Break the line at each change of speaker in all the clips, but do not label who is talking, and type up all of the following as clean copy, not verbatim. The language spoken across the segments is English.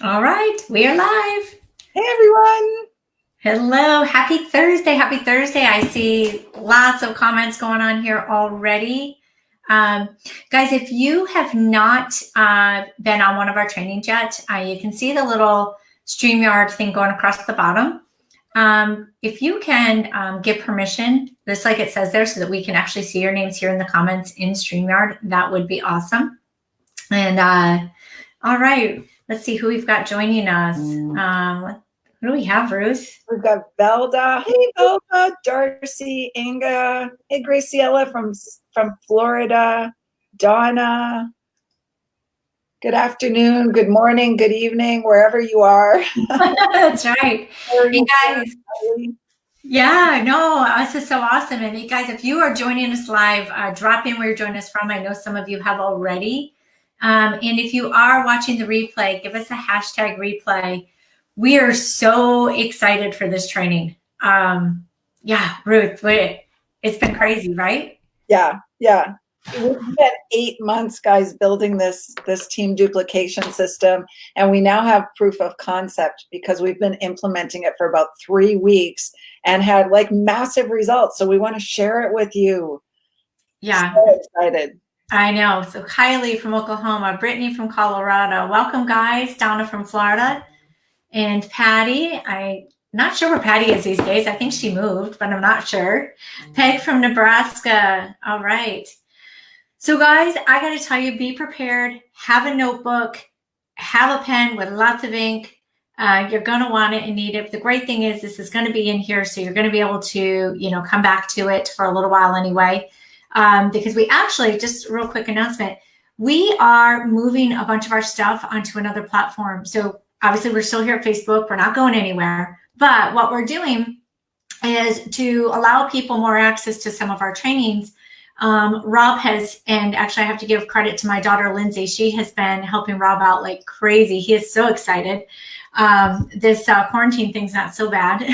All right, we are live.
Hey everyone!
Hello, happy Thursday. Happy Thursday. I see lots of comments going on here already. Um, Guys, if you have not been on one of our trainings yet, you can see the little StreamYard thing going across the bottom. If you can give permission, just like it says there, so that we can actually see your names here in the comments in StreamYard, that would be awesome. And all right, let's see who we've got joining us. Who do we have, Ruth?
We've got Velda. Hey Velda, Darcy, Inga. Hey Graciela from Florida. Donna. Good afternoon, good morning, good evening, wherever you are.
That's right. Hey guys.
Doing?
Yeah, no, this is so awesome. And you guys, if you are joining us live, drop in where you're joining us from. I know some of you have already. And if you are watching the replay, give us a hashtag replay. We are so excited for this training. Yeah, Ruth, it's been crazy, right?
Yeah. We've spent 8 months, guys, building this team duplication system, and we now have proof of concept because we've been implementing it for about 3 weeks and had like massive results. So we want to share it with you.
Yeah.
So excited.
I know. So Kylie from Oklahoma, Brittany from Colorado. Welcome, guys. Donna from Florida. And Patty, I'm not sure where Patty is these days. I think she moved, but I'm not sure. Peg from Nebraska. All right. So guys, I got to tell you, be prepared. Have a notebook. Have a pen with lots of ink. You're going to want it and need it. But the great thing is this is going to be in here, so you're going to be able to, come back to it for a little while anyway. Because we actually, just a real quick announcement, we are moving a bunch of our stuff onto another platform. So obviously we're still here at Facebook. We're not going anywhere. But what we're doing is to allow people more access to some of our trainings. Rob has, and actually I have to give credit to my daughter, Lindsay. She has been helping Rob out like crazy. He is so excited. This quarantine thing's not so bad.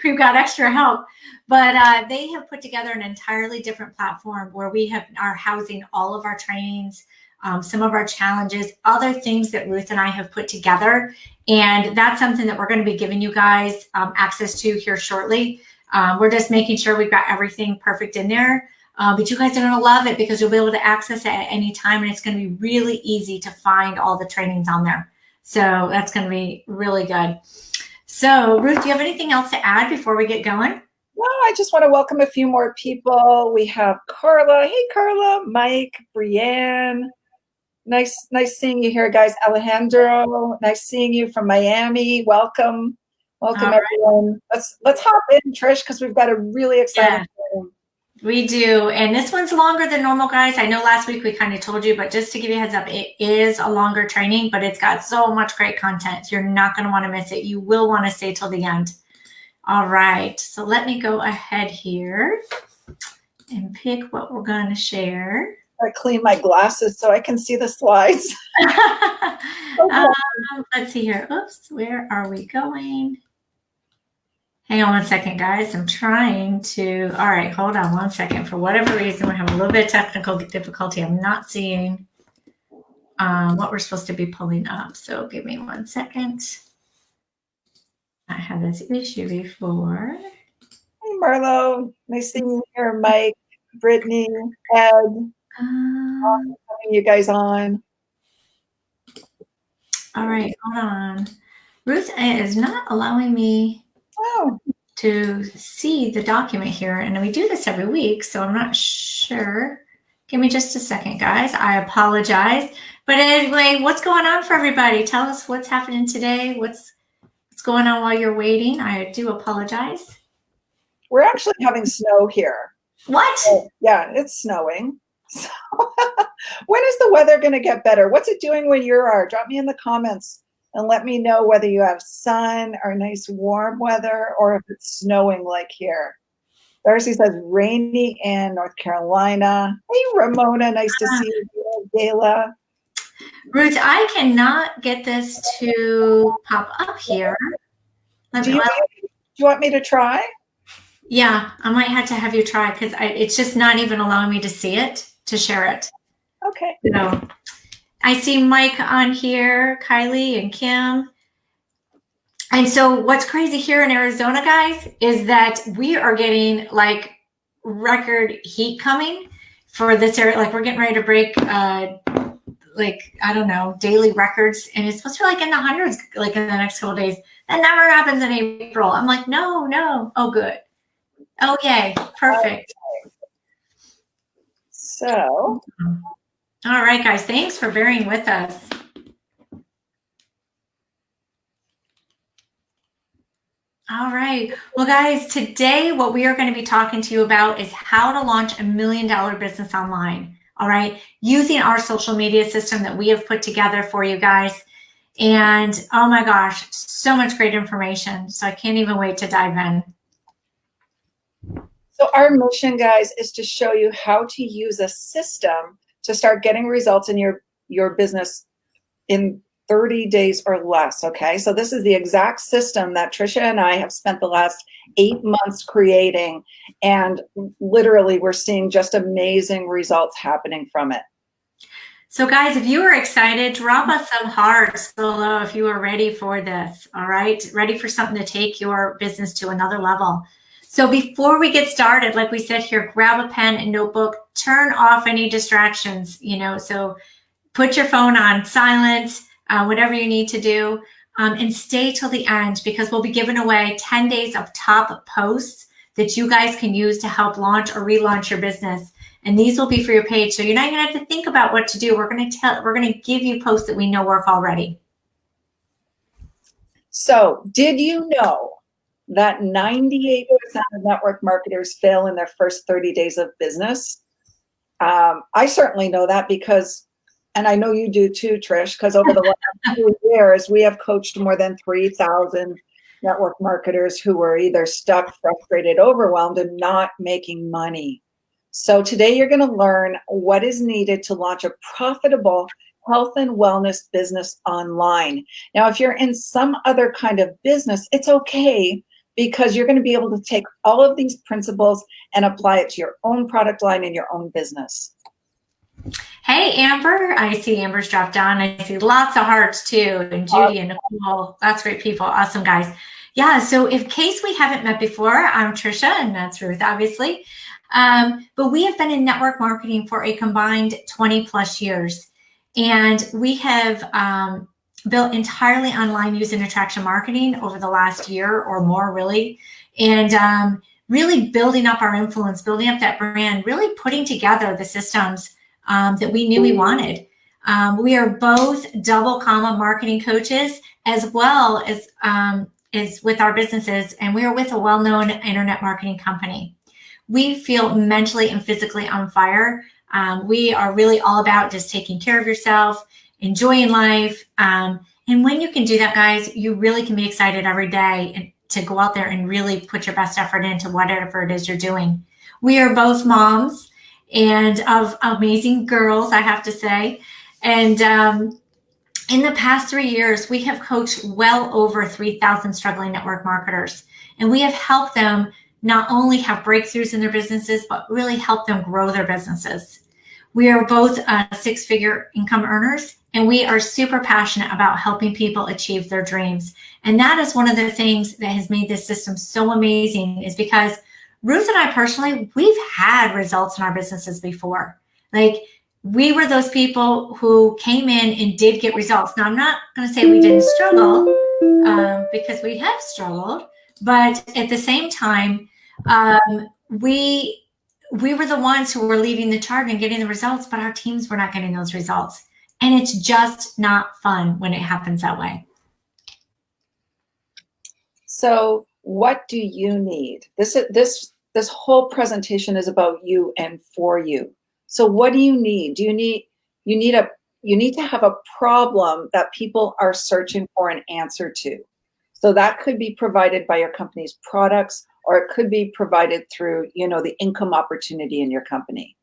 We've got extra help. But they have put together an entirely different platform where we are housing all of our trainings, some of our challenges, other things that Ruth and I have put together. And that's something that we're going to be giving you guys access to here shortly. We're just making sure we've got everything perfect in there. But you guys are going to love it because you'll be able to access it at any time. And it's going to be really easy to find all the trainings on there. So that's going to be really good. So Ruth, do you have anything else to add before we get going?
No, I just want to welcome a few more people. We have Carla. Hey, Carla, Mike, Brienne. Nice seeing you here, guys. Alejandro, nice seeing you from Miami. Welcome, everyone. Let's hop in, Trish, because we've got a really exciting
film. We do, and this one's longer than normal, guys. I know last week we kind of told you, but just to give you a heads up, it is a longer training, but it's got so much great content. You're not going to want to miss it. You will want to stay till the end. All right, so let me go ahead here and pick what we're going to share.
I clean my glasses so I can see the slides.
Let's see here. Oops, where are we going? Hang on one second, guys. I'm trying to. All right, hold on one second. For whatever reason, we're having a little bit of technical difficulty. I'm not seeing what we're supposed to be pulling up. So give me 1 second. I had this issue before.
Hey, Marlo. Nice seeing you here, Mike, Brittany, Ed. Having you guys on.
All right, hold on. Ruth is not allowing me to see the document here, and we do this every week, so I'm not sure. Give me just a second, guys. I apologize. But anyway, what's going on for everybody? Tell us what's happening today. What's going on while you're waiting? I do apologize.
We're actually having snow here.
What?
Yeah, it's snowing. So when is the weather going to get better? What's it doing where you are? Drop me in the comments and let me know whether you have sun or nice warm weather or if it's snowing like here. Darcy says rainy in North Carolina. Hey, Ramona, nice to see you. Gayla.
Ruth, I cannot get this to pop up here.
Do you want me to try?
Yeah, I might have to have you try because it's just not even allowing me to see it, to share it.
Okay.
So I see Mike on here, Kylie and Kim. And so what's crazy here in Arizona, guys, is that we are getting like record heat coming for this area. Like we're getting ready to break like, I don't know, daily records. And it's supposed to be like in the hundreds, like in the next couple of days. That never happens in April. I'm like, no. Oh, good. Oh, yay. Perfect.
So.
All right, guys. Thanks for bearing with us. All right. Well, guys, today what we are going to be talking to you about is how to launch $1 million business online. All right. Using our social media system that we have put together for you guys. And oh my gosh, so much great information. So I can't even wait to dive in.
So our mission, guys, is to show you how to use a system to start getting results in your business in 30 days or less, okay? So this is the exact system that Trisha and I have spent the last 8 months creating, and literally we're seeing just amazing results happening from it.
So guys, if you are excited, drop us some hearts below if you are ready for this, all right? Ready for something to take your business to another level. So before we get started, like we said here, grab a pen and notebook, turn off any distractions, so put your phone on silent, whatever you need to do, and stay till the end because we'll be giving away 10 days of top posts that you guys can use to help launch or relaunch your business. And these will be for your page. So you're not going to have to think about what to do. We're going to give you posts that we know work already.
So did you know that 98% of network marketers fail in their first 30 days of business? I certainly know that because, and I know you do too, Trish, because over the last 2 years, we have coached more than 3,000 network marketers who were either stuck, frustrated, overwhelmed, and not making money. So today you're going to learn what is needed to launch a profitable health and wellness business online. Now, if you're in some other kind of business, it's okay because you're going to be able to take all of these principles and apply it to your own product line and your own business.
Hey, Amber. I see Amber's dropped down. I see lots of hearts too. And Judy and Nicole. That's great people. Awesome, guys. Yeah, so in case we haven't met before, I'm Trisha and that's Ruth, obviously. But we have been in network marketing for a combined 20 plus years. And we have built entirely online using attraction marketing over the last year or more, really. And really building up our influence, building up that brand, really putting together the systems that we knew we wanted. We are both double comma marketing coaches as well as with our businesses. And we are with a well-known internet marketing company. We feel mentally and physically on fire. We are really all about just taking care of yourself, enjoying life. And when you can do that, guys, you really can be excited every day and to go out there and really put your best effort into whatever it is you're doing. We are both moms and of amazing girls, I have to say. And in the past 3 years, we have coached well over 3,000 struggling network marketers. And we have helped them not only have breakthroughs in their businesses, but really help them grow their businesses. We are both six-figure income earners, and we are super passionate about helping people achieve their dreams. And that is one of the things that has made this system so amazing is because Ruth and I personally, we've had results in our businesses before. Like we were those people who came in and did get results. Now, I'm not going to say we didn't struggle because we have struggled, but at the same time, we were the ones who were leading the charge and getting the results, but our teams were not getting those results. And it's just not fun when it happens that way. So
what do you need? This whole presentation is about you and for you. So what do you need? You need to have a problem that people are searching for an answer to. So that could be provided by your company's products, or it could be provided through, the income opportunity in your company.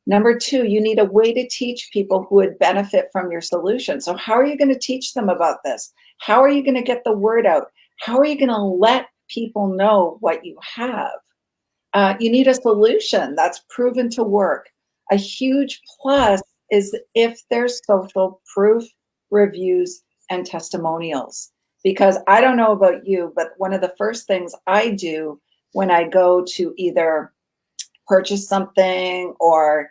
Number two, you need a way to teach people who would benefit from your solution. So how are you going to teach them about this? How are you going to get the word out? How are you going to let people know what you have? You need a solution that's proven to work. A huge plus is if there's social proof, reviews, and testimonials. Because I don't know about you, but one of the first things I do when I go to either purchase something or,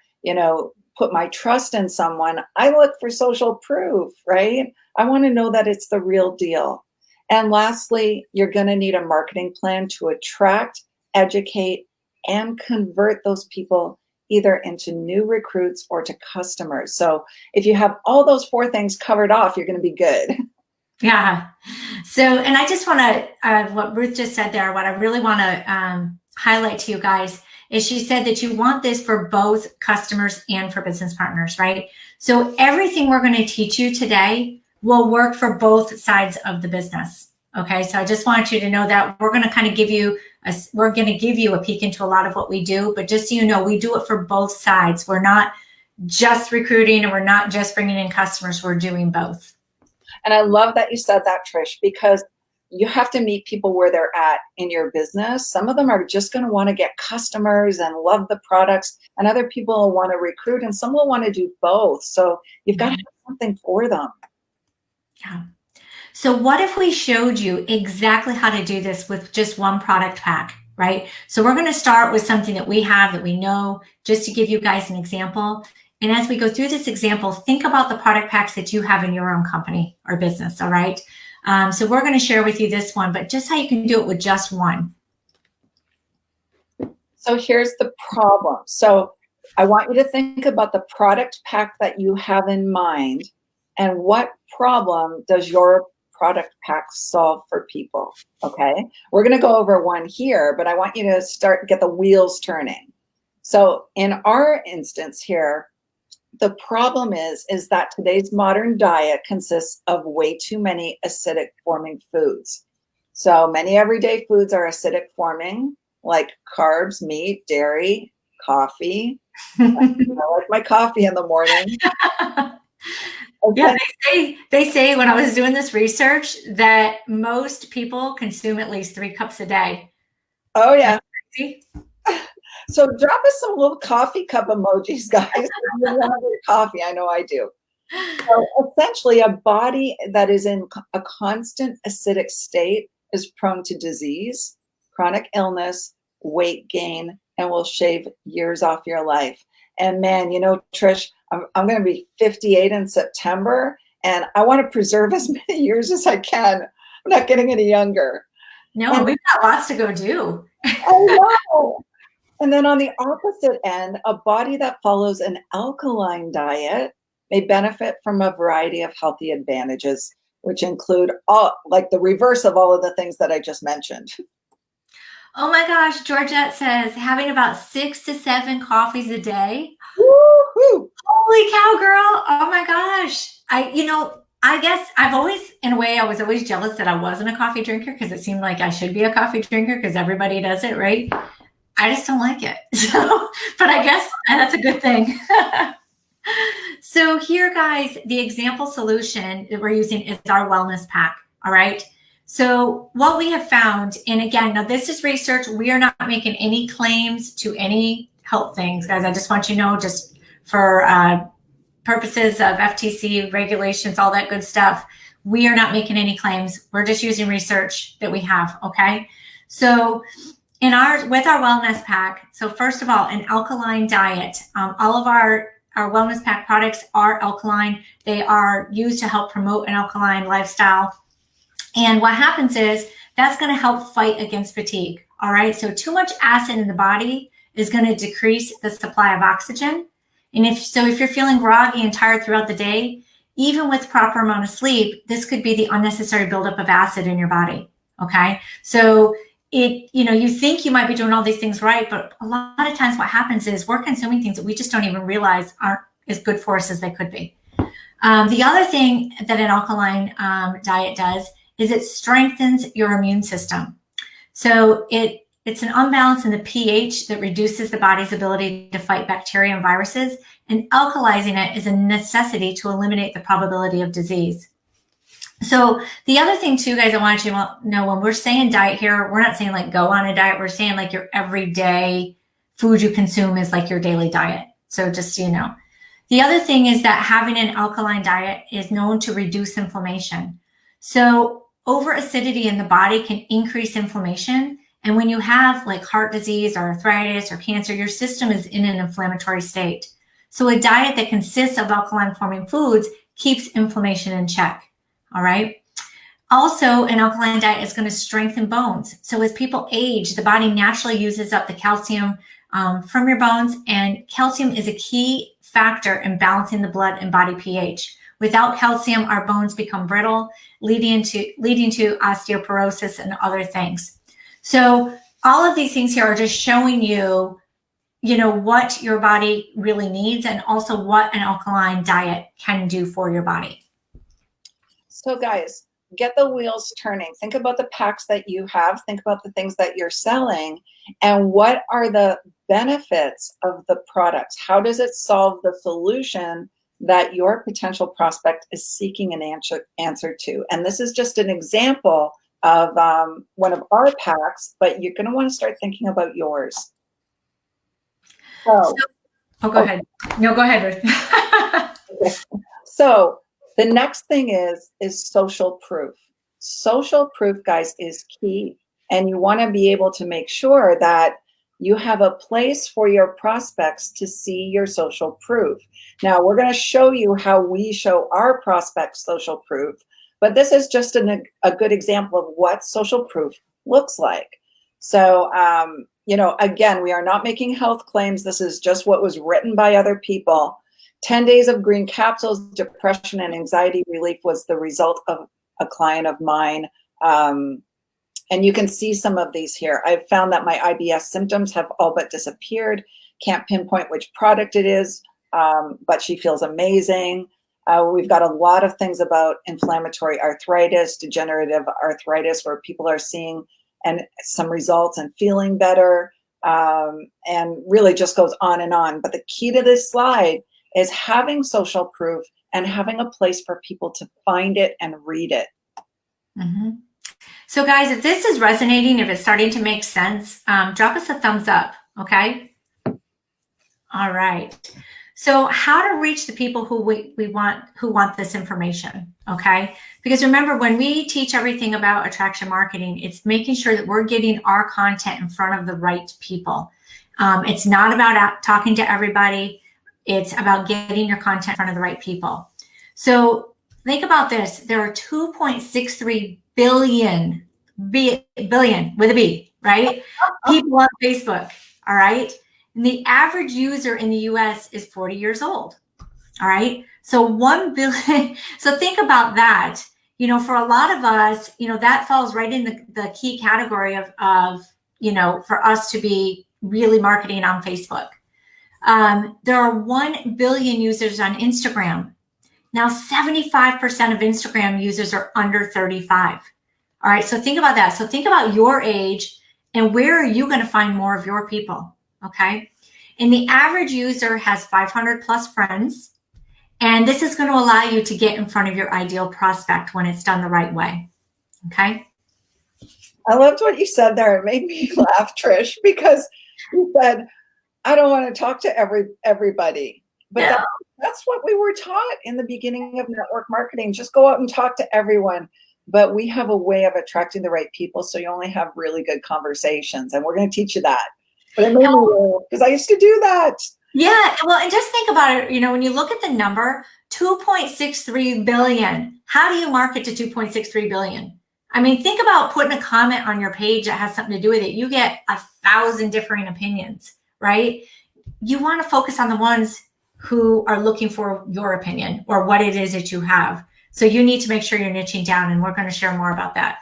put my trust in someone, I look for social proof, right? I want to know that it's the real deal. And lastly, you're going to need a marketing plan to attract, educate, and convert those people either into new recruits or to customers. So if you have all those 4 things covered off, you're going to be good.
Yeah. So, and I just want to, what Ruth just said there, what I really want to highlight to you guys is she said that you want this for both customers and for business partners, right? So everything we're going to teach you today will work for both sides of the business. Okay. So I just want you to know that we're going to kind of give you a peek into a lot of what we do, but just so you know, we do it for both sides. We're not just recruiting and we're not just bringing in customers. We're doing both.
And I love that you said that, Trish, because you have to meet people where they're at in your business. Some of them are just going to want to get customers and love the products, and other people will want to recruit, and some will want to do both. So you've got to have something for them.
Yeah. So what if we showed you exactly how to do this with just one product pack, right? So we're going to start with something that we have that we know, just to give you guys an example. And as we go through this example, think about the product packs that you have in your own company or business, all right? So we're going to share with you this one, but just how you can do it with just one.
So here's the problem. So I want you to think about the product pack that you have in mind and what problem does your product pack solve for people, okay? We're going to go over one here, but I want you to get the wheels turning. So in our instance here, the problem is that today's modern diet consists of way too many acidic forming foods. So many everyday foods are acidic forming, like carbs, meat, dairy, coffee. I like my coffee in the morning. Okay.
Yeah, they say when I was doing this research that most people consume at least 3 cups a day.
Oh, yeah. So drop us some little coffee cup emojis, guys. You love your coffee. I know I do. So essentially, a body that is in a constant acidic state is prone to disease, chronic illness, weight gain, and will shave years off your life. And man, Trish, I'm going to be 58 in September, and I want to preserve as many years as I can. I'm not getting any younger.
No, we've got lots to go do.
I know. And then on the opposite end, a body that follows an alkaline diet may benefit from a variety of healthy advantages, which include like the reverse of all of the things that I just mentioned.
Oh my gosh, Georgette says having about 6 to 7 coffees a day.
Woo-hoo.
Holy cow, girl. Oh my gosh. I guess I was always jealous that I wasn't a coffee drinker because it seemed like I should be a coffee drinker because everybody does it, right? I just don't like it. So, but I guess that's a good thing. So here, guys, the example solution that we're using is our wellness pack. All right. So what we have found, and again, now this is research. We are not making any claims to any health things, guys. I just want you to know, just for purposes of FTC regulations, all that good stuff, we are not making any claims. We're just using research that we have. Okay. So with our wellness pack, so first of all, an alkaline diet. All of our wellness pack products are alkaline. They are used to help promote an alkaline lifestyle. And what happens is that's going to help fight against fatigue. All right. So too much acid in the body is going to decrease the supply of oxygen. And if you're feeling groggy and tired throughout the day, even with proper amount of sleep, this could be the unnecessary buildup of acid in your body. Okay. So you think you might be doing all these things right, but a lot of times what happens is we're consuming things that we just don't even realize aren't as good for us as they could be. The other thing that an alkaline diet does is it strengthens your immune system. So it's an unbalance in the pH that reduces the body's ability to fight bacteria and viruses, and alkalizing it is a necessity to eliminate the probability of disease. So the other thing too, guys, I want you to know, when we're saying diet here, we're not saying like go on a diet. We're saying like your everyday food you consume is like your daily diet. So just so you know. The other thing is that having an alkaline diet is known to reduce inflammation. So over acidity in the body can increase inflammation. And when you have like heart disease or arthritis or cancer, your system is in an inflammatory state. So a diet that consists of alkaline forming foods keeps inflammation in check. All right. Also, an alkaline diet is going to strengthen bones. So as people age, the body naturally uses up the calcium from your bones, and calcium is a key factor in balancing the blood and body pH. Without calcium, our bones become brittle, leading to osteoporosis and other things. So all of these things here are just showing you, what your body really needs, and also what an alkaline diet can do for your body.
So guys, get the wheels turning. Think about the packs that you have. Think about the things that you're selling, and what are the benefits of the products? How does it solve the solution that your potential prospect is seeking an answer to? And this is just an example of one of our packs, but you're going to want to start thinking about yours.
Go ahead. No, go ahead, Ruth.
So the next thing is social proof. Social proof, guys, is key. And you want to be able to make sure that you have a place for your prospects to see your social proof. Now, we're going to show you how we show our prospects social proof, but this is just a good example of what social proof looks like. So, again, we are not making health claims. This is just what was written by other people. 10 days of green capsules, depression and anxiety relief was the result of a client of mine. And you can see some of these here. I've found that my IBS symptoms have all but disappeared. Can't pinpoint which product it is, but she feels amazing. We've got a lot of things about inflammatory arthritis, degenerative arthritis, where people are seeing and some results and feeling better, and really just goes on and on. But the key to this slide is having social proof and having a place for people to find it and read it.
Mm-hmm. So guys, if this is resonating, if it's starting to make sense, drop us a thumbs up, okay? All right. So how to reach the people who want this information, okay? Because remember, when we teach everything about attraction marketing, it's making sure that we're getting our content in front of the right people. It's not about talking to everybody. It's about getting your content in front of the right people. So think about this. There are 2.63 billion with a B, right? People on Facebook, all right? And the average user in the US is 40 years old, all right? So 1 billion, so think about that. For a lot of us, that falls right in the key category of for us to be really marketing on Facebook. There are 1 billion users on Instagram. Now, 75% of Instagram users are under 35. All right, so think about that. So think about your age and where are you going to find more of your people, okay? And the average user has 500 plus friends, and this is going to allow you to get in front of your ideal prospect when it's done the right way, okay?
I loved what you said there. It made me laugh, Trish, because you said, I don't want to talk to everybody. But
yeah.
That's what we were taught in the beginning of network marketing. Just go out and talk to everyone. But we have a way of attracting the right people, so you only have really good conversations. And we're going to teach you that. But it made me laugh because I used to do that.
Yeah, well, and just think about it. When you look at the number, 2.63 billion. How do you market to 2.63 billion? I mean, think about putting a comment on your page that has something to do with it. You get 1,000 differing opinions, right? You want to focus on the ones who are looking for your opinion or what it is that you have. So you need to make sure you're niching down, and we're going to share more about that.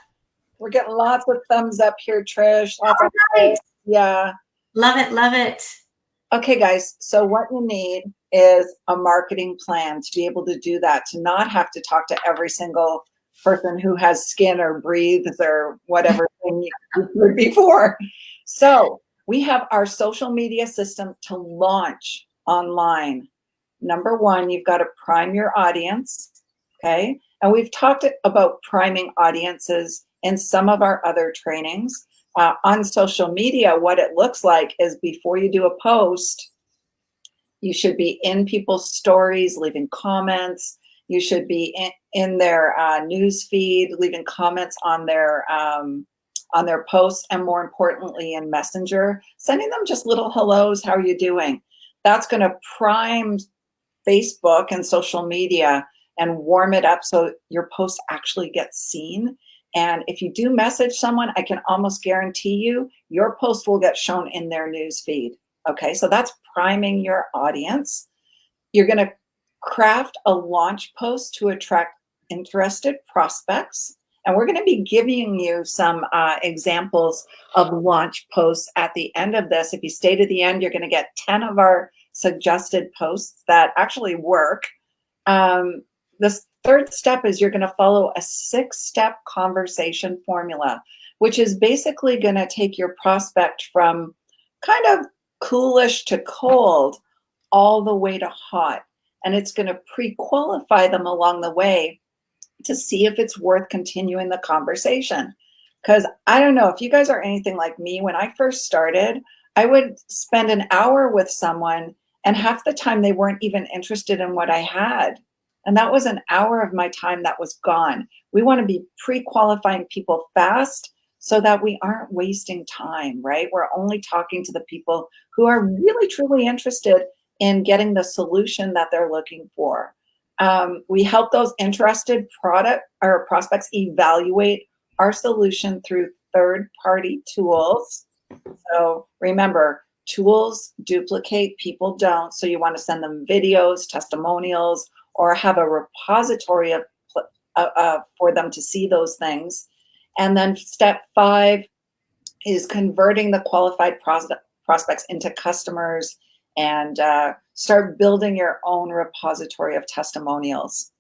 We're getting lots of thumbs up here, Trish. Lots
right.
Yeah.
Love it. Love it.
Okay, guys. So what you need is a marketing plan to be able to do that, to not have to talk to every single person who has skin or breathes or whatever thing you heard before. So we have our social media system to launch online. Number one, you've got to prime your audience. Okay. And we've talked about priming audiences in some of our other trainings. On social media, what it looks like is before you do a post, You should be in people's stories, leaving comments. You should be in their news feed, leaving comments on their posts, and more importantly, in Messenger, sending them just little hellos. How are you doing? That's going to prime Facebook and social media and warm it up so your post actually gets seen. And if you do message someone, I can almost guarantee you your post will get shown in their news feed. Okay, so that's priming your audience. You're going to craft a launch post to attract interested prospects. And we're going to be giving you some examples of launch posts at the end of this. If you stay to the end, you're going to get 10 of our suggested posts that actually work. This third step is you're going to follow a 6-step conversation formula, which is basically going to take your prospect from kind of coolish to cold all the way to hot. And it's going to pre-qualify them along the way to see if it's worth continuing the conversation. Because I don't know if you guys are anything like me. When I first started, I would spend an hour with someone and half the time they weren't even interested in what I had. And that was an hour of my time that was gone. We want to be pre-qualifying people fast so that we aren't wasting time, right? We're only talking to the people who are really, truly interested in getting the solution that they're looking for. We help those interested prospects evaluate our solution through third-party tools. So remember, tools duplicate, people don't. So you want to send them videos, testimonials, or have a repository for them to see those things. And then step 5 is converting the qualified prospects into customers and start building your own repository of testimonials.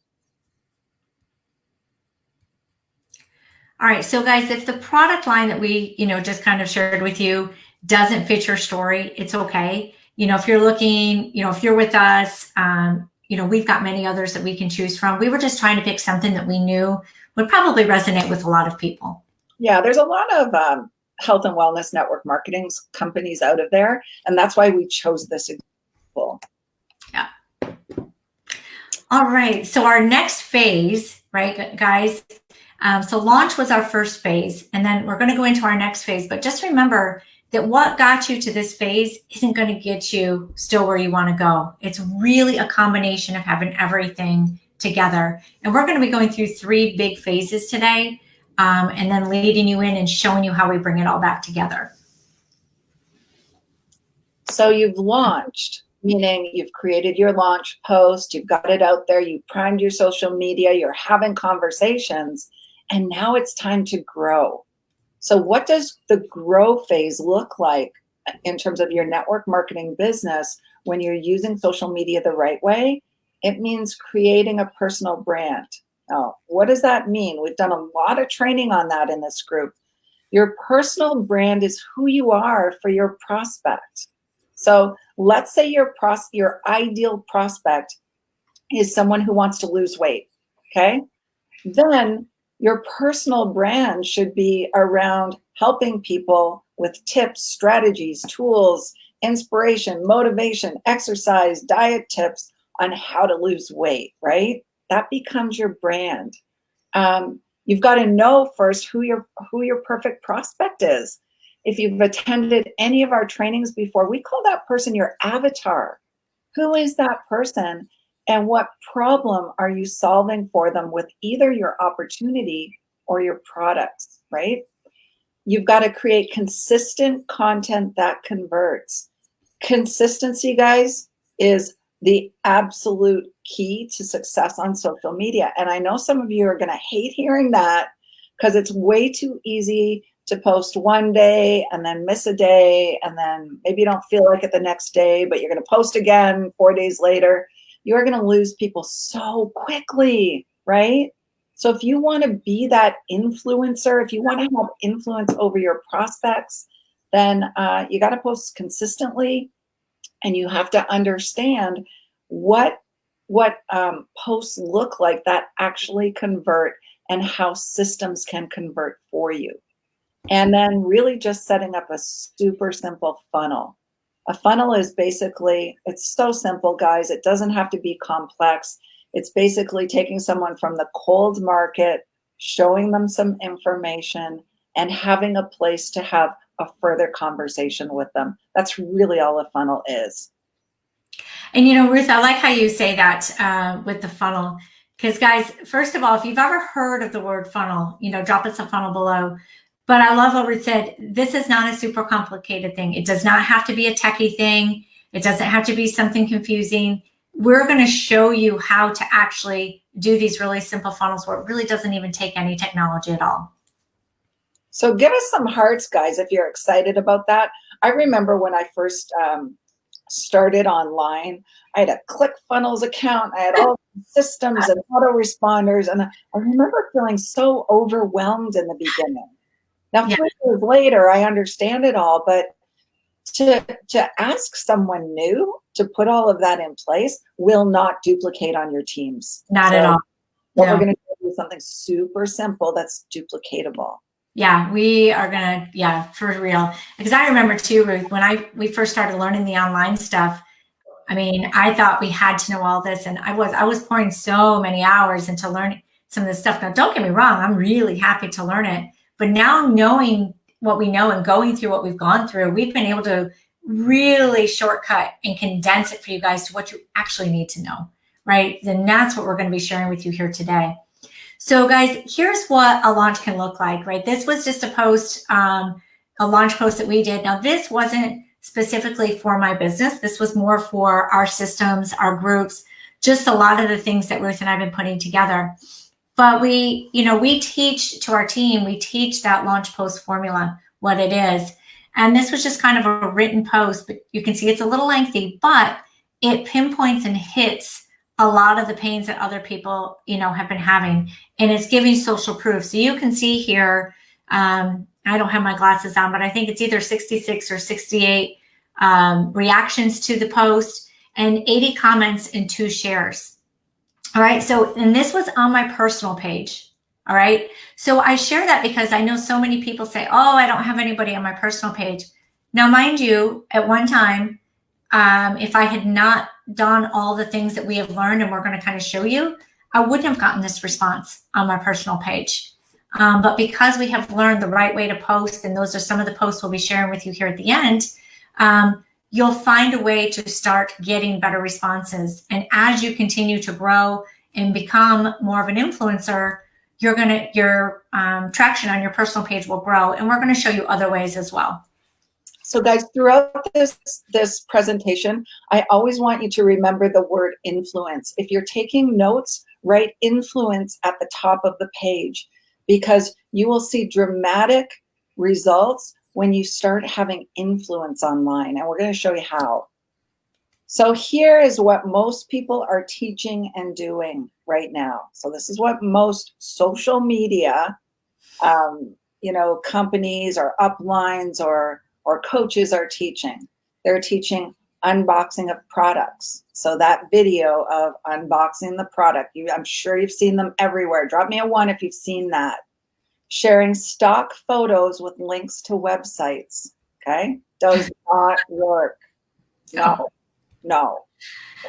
All right, so guys, if the product line that we, just kind of shared with you doesn't fit your story, it's okay. If you're looking, if you're with us, we've got many others that we can choose from. We were just trying to pick something that we knew would probably resonate with a lot of people.
Yeah, there's a lot of health and wellness network marketing companies out of there, and that's why we chose this example.
Yeah. All right, so our next phase, right, guys? So launch was our first phase, and then we're going to go into our next phase. But just remember that what got you to this phase isn't going to get you still where you want to go. It's really a combination of having everything together. And we're going to be going through 3 big phases today, and then leading you in and showing you how we bring it all back together.
So you've launched, meaning you've created your launch post, you've got it out there, you've primed your social media, you're having conversations, and now it's time to grow. So what does the grow phase look like in terms of your network marketing business when you're using social media the right way? It means creating a personal brand. Now, what does that mean? We've done a lot of training on that in this group. Your personal brand is who you are for your prospect. So let's say your ideal prospect is someone who wants to lose weight, okay? Then your personal brand should be around helping people with tips, strategies, tools, inspiration, motivation, exercise, diet tips on how to lose weight, right? That becomes your brand. You've got to know first who your perfect prospect is. If you've attended any of our trainings before, we call that person your avatar. Who is that person, and what problem are you solving for them with either your opportunity or your products, right? You've got to create consistent content that converts. Consistency, guys, is the absolute key to success on social media. And I know some of you are going to hate hearing that because it's way too easy to post one day and then miss a day, and then maybe you don't feel like it the next day, but you're going to post again 4 days later. You're going to lose people so quickly, right? So if you want to be that influencer, if you want to have influence over your prospects, then you got to post consistently, and you have to understand what posts look like that actually convert and how systems can convert for you. And then really just setting up a super simple funnel. A funnel is basically, it's so simple, guys. It doesn't have to be complex. It's basically taking someone from the cold market, showing them some information, and having a place to have a further conversation with them. That's really all a funnel is.
And Ruth, I like how you say that with the funnel. Because guys, first of all, if you've ever heard of the word funnel, drop us a funnel below. But I love what Ruth said. This is not a super complicated thing. It does not have to be a techie thing. It doesn't have to be something confusing. We're going to show you how to actually do these really simple funnels where it really doesn't even take any technology at all.
So give us some hearts, guys, if you're excited about that. I remember when I first started online, I had a ClickFunnels account. I had all systems and autoresponders. And I remember feeling so overwhelmed in the beginning. Now, 3 years later, I understand it all, but to ask someone new to put all of that in place will not duplicate on your teams.
Not at all.
What we're going to do is something super simple that's duplicatable.
Yeah, we are going to, for real. Because I remember too, Ruth, when we first started learning the online stuff, I mean, I thought we had to know all this. And I was pouring so many hours into learning some of this stuff. Now, don't get me wrong, I'm really happy to learn it. But now knowing what we know and going through what we've gone through, we've been able to really shortcut and condense it for you guys to what you actually need to know, right? And that's what we're going to be sharing with you here today. So guys, here's what a launch can look like, right? This was just a post, a launch post that we did. Now, this wasn't specifically for my business. This was more for our systems, our groups, just a lot of the things that Ruth and I have been putting together. But we teach to our team, we teach that launch post formula, what it is. And this was just kind of a written post, but you can see it's a little lengthy, but it pinpoints and hits a lot of the pains that other people, have been having. And it's giving social proof. So you can see here, I don't have my glasses on, but I think it's either 66 or 68 reactions to the post and 80 comments and 2 shares. All right. So, and this was on my personal page. All right. So I share that because I know so many people say, oh, I don't have anybody on my personal page. Now, mind you, at one time, if I had not done all the things that we have learned and we're going to kind of show you, I wouldn't have gotten this response on my personal page. But because we have learned the right way to post, and those are some of the posts we'll be sharing with you here at the end, you'll find a way to start getting better responses. And as you continue to grow and become more of an influencer, your traction on your personal page will grow. And we're going to show you other ways as well.
So guys, throughout this presentation, I always want you to remember the word influence. If you're taking notes, write influence at the top of the page, because you will see dramatic results when you start having influence online. And we're going to show you how. So here is what most people are teaching and doing right now. So this is what most social media, companies or uplines or coaches are teaching. They're teaching unboxing of products. So that video of unboxing the product, I'm sure you've seen them everywhere. Drop me a 1 if you've seen that. Sharing stock photos with links to websites, okay? Does not work. No.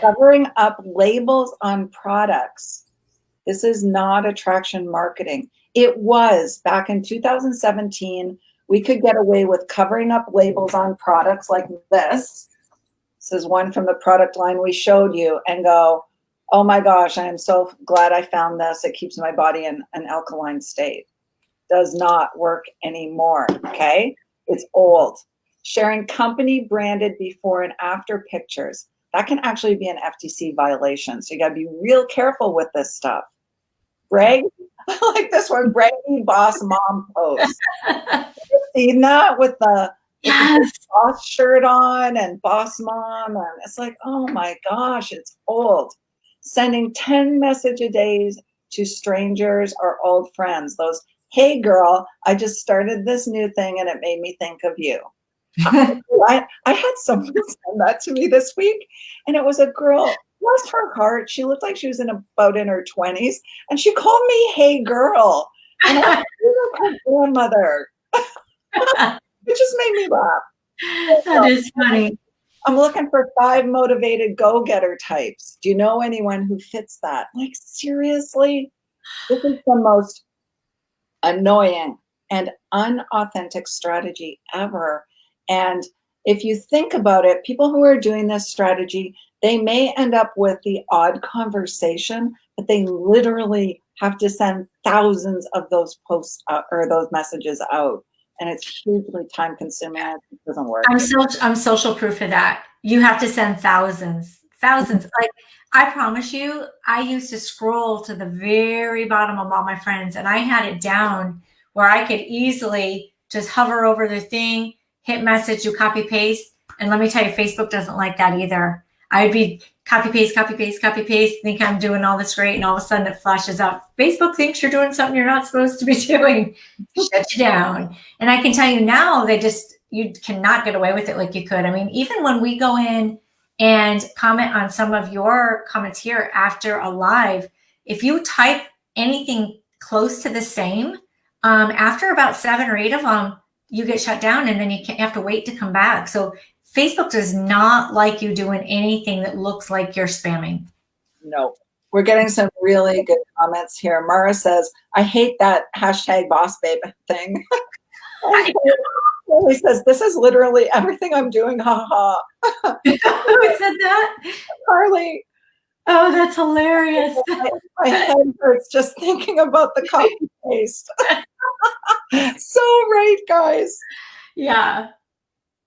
Covering up labels on products. This is not attraction marketing. It was back in 2017. We could get away with covering up labels on products like this. This is one from the product line we showed you, and go, oh my gosh, I am so glad I found this. It keeps my body in an alkaline state. Does not work anymore, okay? It's old. Sharing company branded before and after pictures. That can actually be an FTC violation. So you gotta be real careful with this stuff. Brag, I like this one, braggy boss mom post. You've seen that with the boss shirt on and boss mom, and it's like, oh my gosh, it's old. Sending 10 messages a day to strangers or old friends. Those, hey girl, I just started this new thing and it made me think of you. I had someone send that to me this week, and it was a girl, bless her heart, she looked like she was about in her 20s, and she called me, hey girl. And I was like, her grandmother. It just made me laugh.
That is funny.
I'm looking for 5 motivated go-getter types. Do you know anyone who fits that? Like, seriously? This is the most annoying and unauthentic strategy ever. And if you think about it, people who are doing this strategy, they may end up with the odd conversation, but they literally have to send thousands of those posts out, or those messages out. And it's hugely time consuming. It doesn't work.
I'm social proof of that. You have to send thousands. Like, I promise you, I used to scroll to the very bottom of all my friends, and I had it down where I could easily just hover over the thing, hit message, do copy paste. And let me tell you, Facebook doesn't like that either. I'd be copy paste, think I'm doing all this great, and all of a sudden it flashes up. Facebook thinks you're doing something you're not supposed to be doing. Shut you down. And I can tell you now, you cannot get away with it like you could. I mean, even when we go in and comment on some of your comments here after a live, if you type anything close to the same, after about 7 or 8 of them, you get shut down, and then you have to wait to come back. So Facebook does not like you doing anything that looks like you're spamming.
No. We're getting some really good comments here. Mara says, I hate that hashtag boss babe thing. He says, this is literally everything I'm doing. Ha ha.
Who said that?
Carly.
Oh, that's hilarious.
My head hurts just thinking about the copy paste. So right, guys.
Yeah.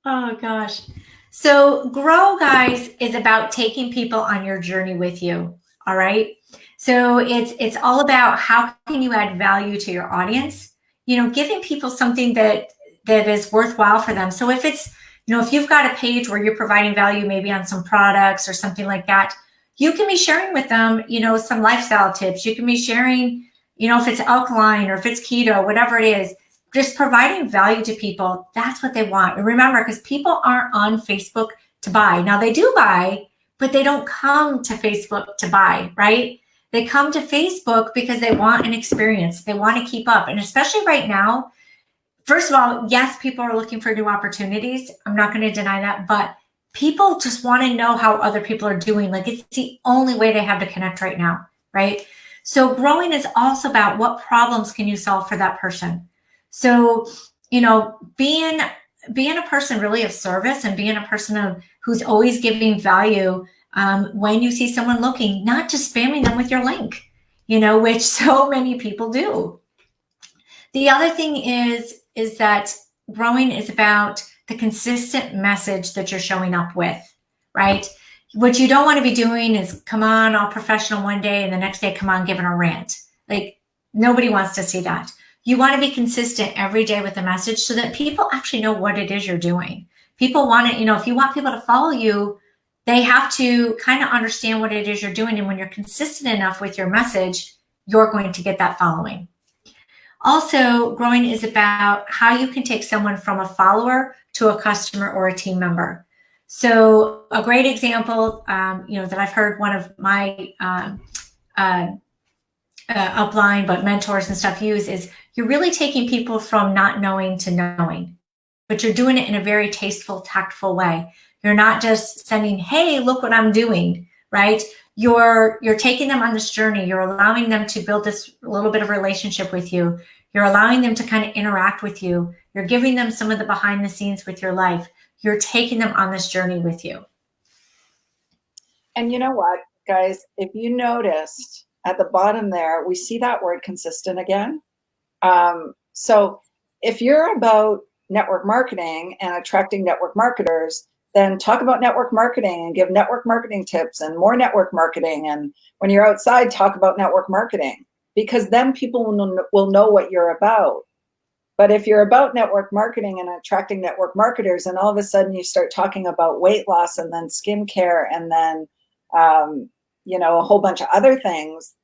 Oh gosh. So Grow, guys, is about taking people on your journey with you. All right. So it's all about how can you add value to your audience, giving people something that is worthwhile for them. So if it's, if you've got a page where you're providing value, maybe on some products or something like that, you can be sharing with them, some lifestyle tips. You can be sharing, if it's alkaline or if it's keto, whatever it is, just providing value to people. That's what they want. And remember, because people aren't on Facebook to buy. Now they do buy, but they don't come to Facebook to buy, right? They come to Facebook because they want an experience. They want to keep up. And especially right now, first of all, yes, people are looking for new opportunities. I'm not going to deny that, but people just want to know how other people are doing. Like, it's the only way they have to connect right now, right? So growing is also about what problems can you solve for that person. So, being a person really of service and being a person who's always giving value, when you see someone looking, not just spamming them with your link, which so many people do. The other thing is that growing is about the consistent message that you're showing up with, right? What you don't want to be doing is come on all professional one day and the next day come on giving a rant. Like, nobody wants to see that. You want to be consistent every day with the message so that people actually know what it is you're doing. People want it, if you want people to follow you, they have to kind of understand what it is you're doing. And when you're consistent enough with your message, you're going to get that following. Also, growing is about how you can take someone from a follower to a customer or a team member. So a great example, that I've heard one of my upline, but mentors and stuff use is you're really taking people from not knowing to knowing, but you're doing it in a very tasteful, tactful way. You're not just sending, hey, look what I'm doing, right? You're taking them on this journey. You're allowing them to build this little bit of relationship with you. You're allowing them to kind of interact with you. You're giving them some of the behind the scenes with your life. You're taking them on this journey with you.
And you know what, guys, if you noticed at the bottom there, we see that word consistent again. So if you're about network marketing and attracting network marketers, then talk about network marketing and give network marketing tips and more network marketing. And when you're outside, talk about network marketing, because then people will know what you're about. But if you're about network marketing and attracting network marketers, and all of a sudden you start talking about weight loss and then skincare and then, a whole bunch of other things,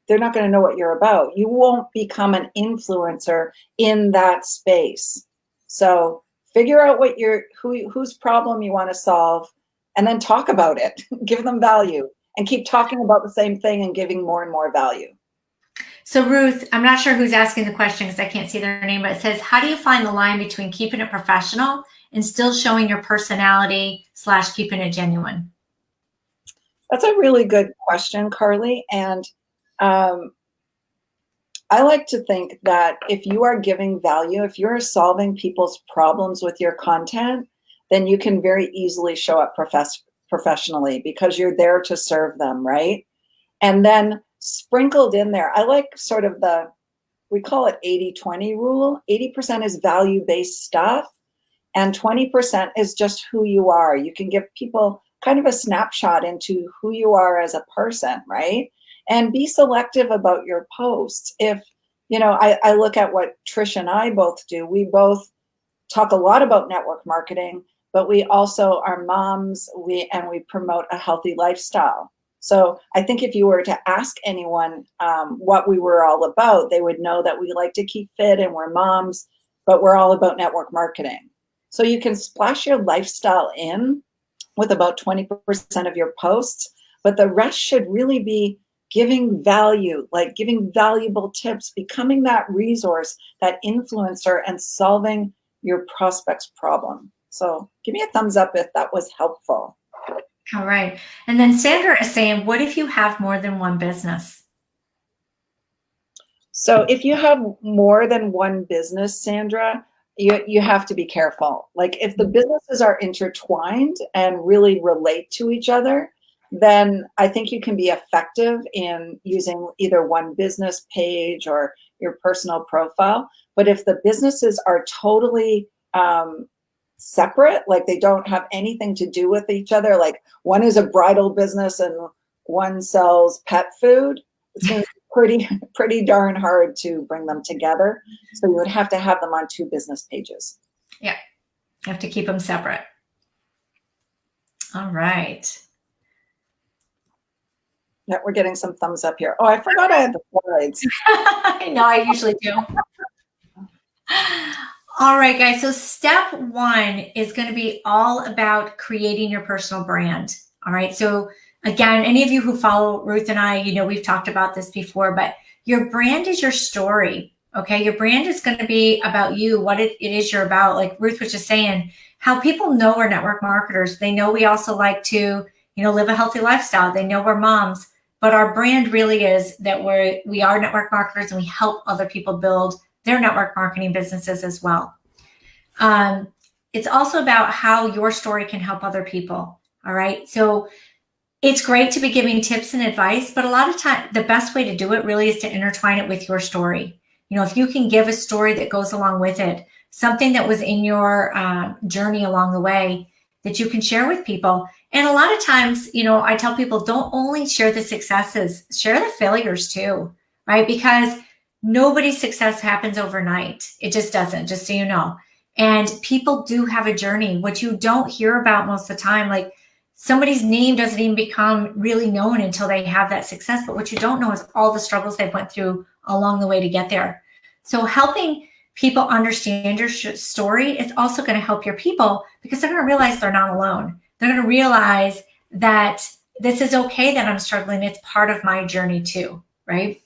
they're not going to know what you're about. You won't become an influencer in that space. So figure out what whose problem you want to solve, and then talk about it. Give them value and keep talking about the same thing and giving more and more value.
So Ruth, I'm not sure who's asking the question because I can't see their name, but it says, how do you find the line between keeping it professional and still showing your personality / keeping it genuine?
That's a really good question, Carly. And I like to think that if you are giving value, if you're solving people's problems with your content, then you can very easily show up professionally because you're there to serve them, right? And then sprinkled in there, I like sort of we call it 80-20 rule. 80% is value-based stuff, and 20% is just who you are. You can give people kind of a snapshot into who you are as a person, right? And be selective about your posts. If, I look at what Trish and I both do. We both talk a lot about network marketing, but we also are moms, and we promote a healthy lifestyle. So I think if you were to ask anyone what we were all about, they would know that we like to keep fit and we're moms, but we're all about network marketing. So you can splash your lifestyle in with about 20% of your posts, but the rest should really be giving value, like giving valuable tips, becoming that resource, that influencer, and solving your prospect's problem. So give me a thumbs up if that was helpful.
All right. And then Sandra is saying, what if you have more than one business?
So if you have more than one business, Sandra, you have to be careful. Like if the businesses are intertwined and really relate to each other, then I think you can be effective in using either one business page or your personal profile. But if the businesses are totally separate, like they don't have anything to do with each other, like one is a bridal business and one sells pet food, it's going to be pretty darn hard to bring them together. So you would have to have them on two business pages.
Yeah, you have to keep them separate. All right.
Yeah, we're getting some thumbs up here. Oh, I forgot I had the slides.
I know, I usually do. All right, guys. So step 1 is going to be all about creating your personal brand. All right. So again, any of you who follow Ruth and I, we've talked about this before, but your brand is your story. Okay. Your brand is going to be about you, what it is you're about. Like Ruth was just saying, how people know we're network marketers. They know we also like to, live a healthy lifestyle. They know we're moms, but our brand really is that we are network marketers and we help other people build their network marketing businesses as well. It's also about how your story can help other people. All right. So it's great to be giving tips and advice, but a lot of time, the best way to do it really is to intertwine it with your story. If you can give a story that goes along with it, something that was in your journey along the way that you can share with people. And a lot of times, I tell people, don't only share the successes, share the failures too, right? Because nobody's success happens overnight. It just doesn't, just so you know. And people do have a journey. What you don't hear about most of the time, like somebody's name doesn't even become really known until they have that success. But what you don't know is all the struggles they've went through along the way to get there. So helping people understand your story is also going to help your people because they're going to realize they're not alone. They're going to realize that this is okay that I'm struggling. It's part of my journey too, right?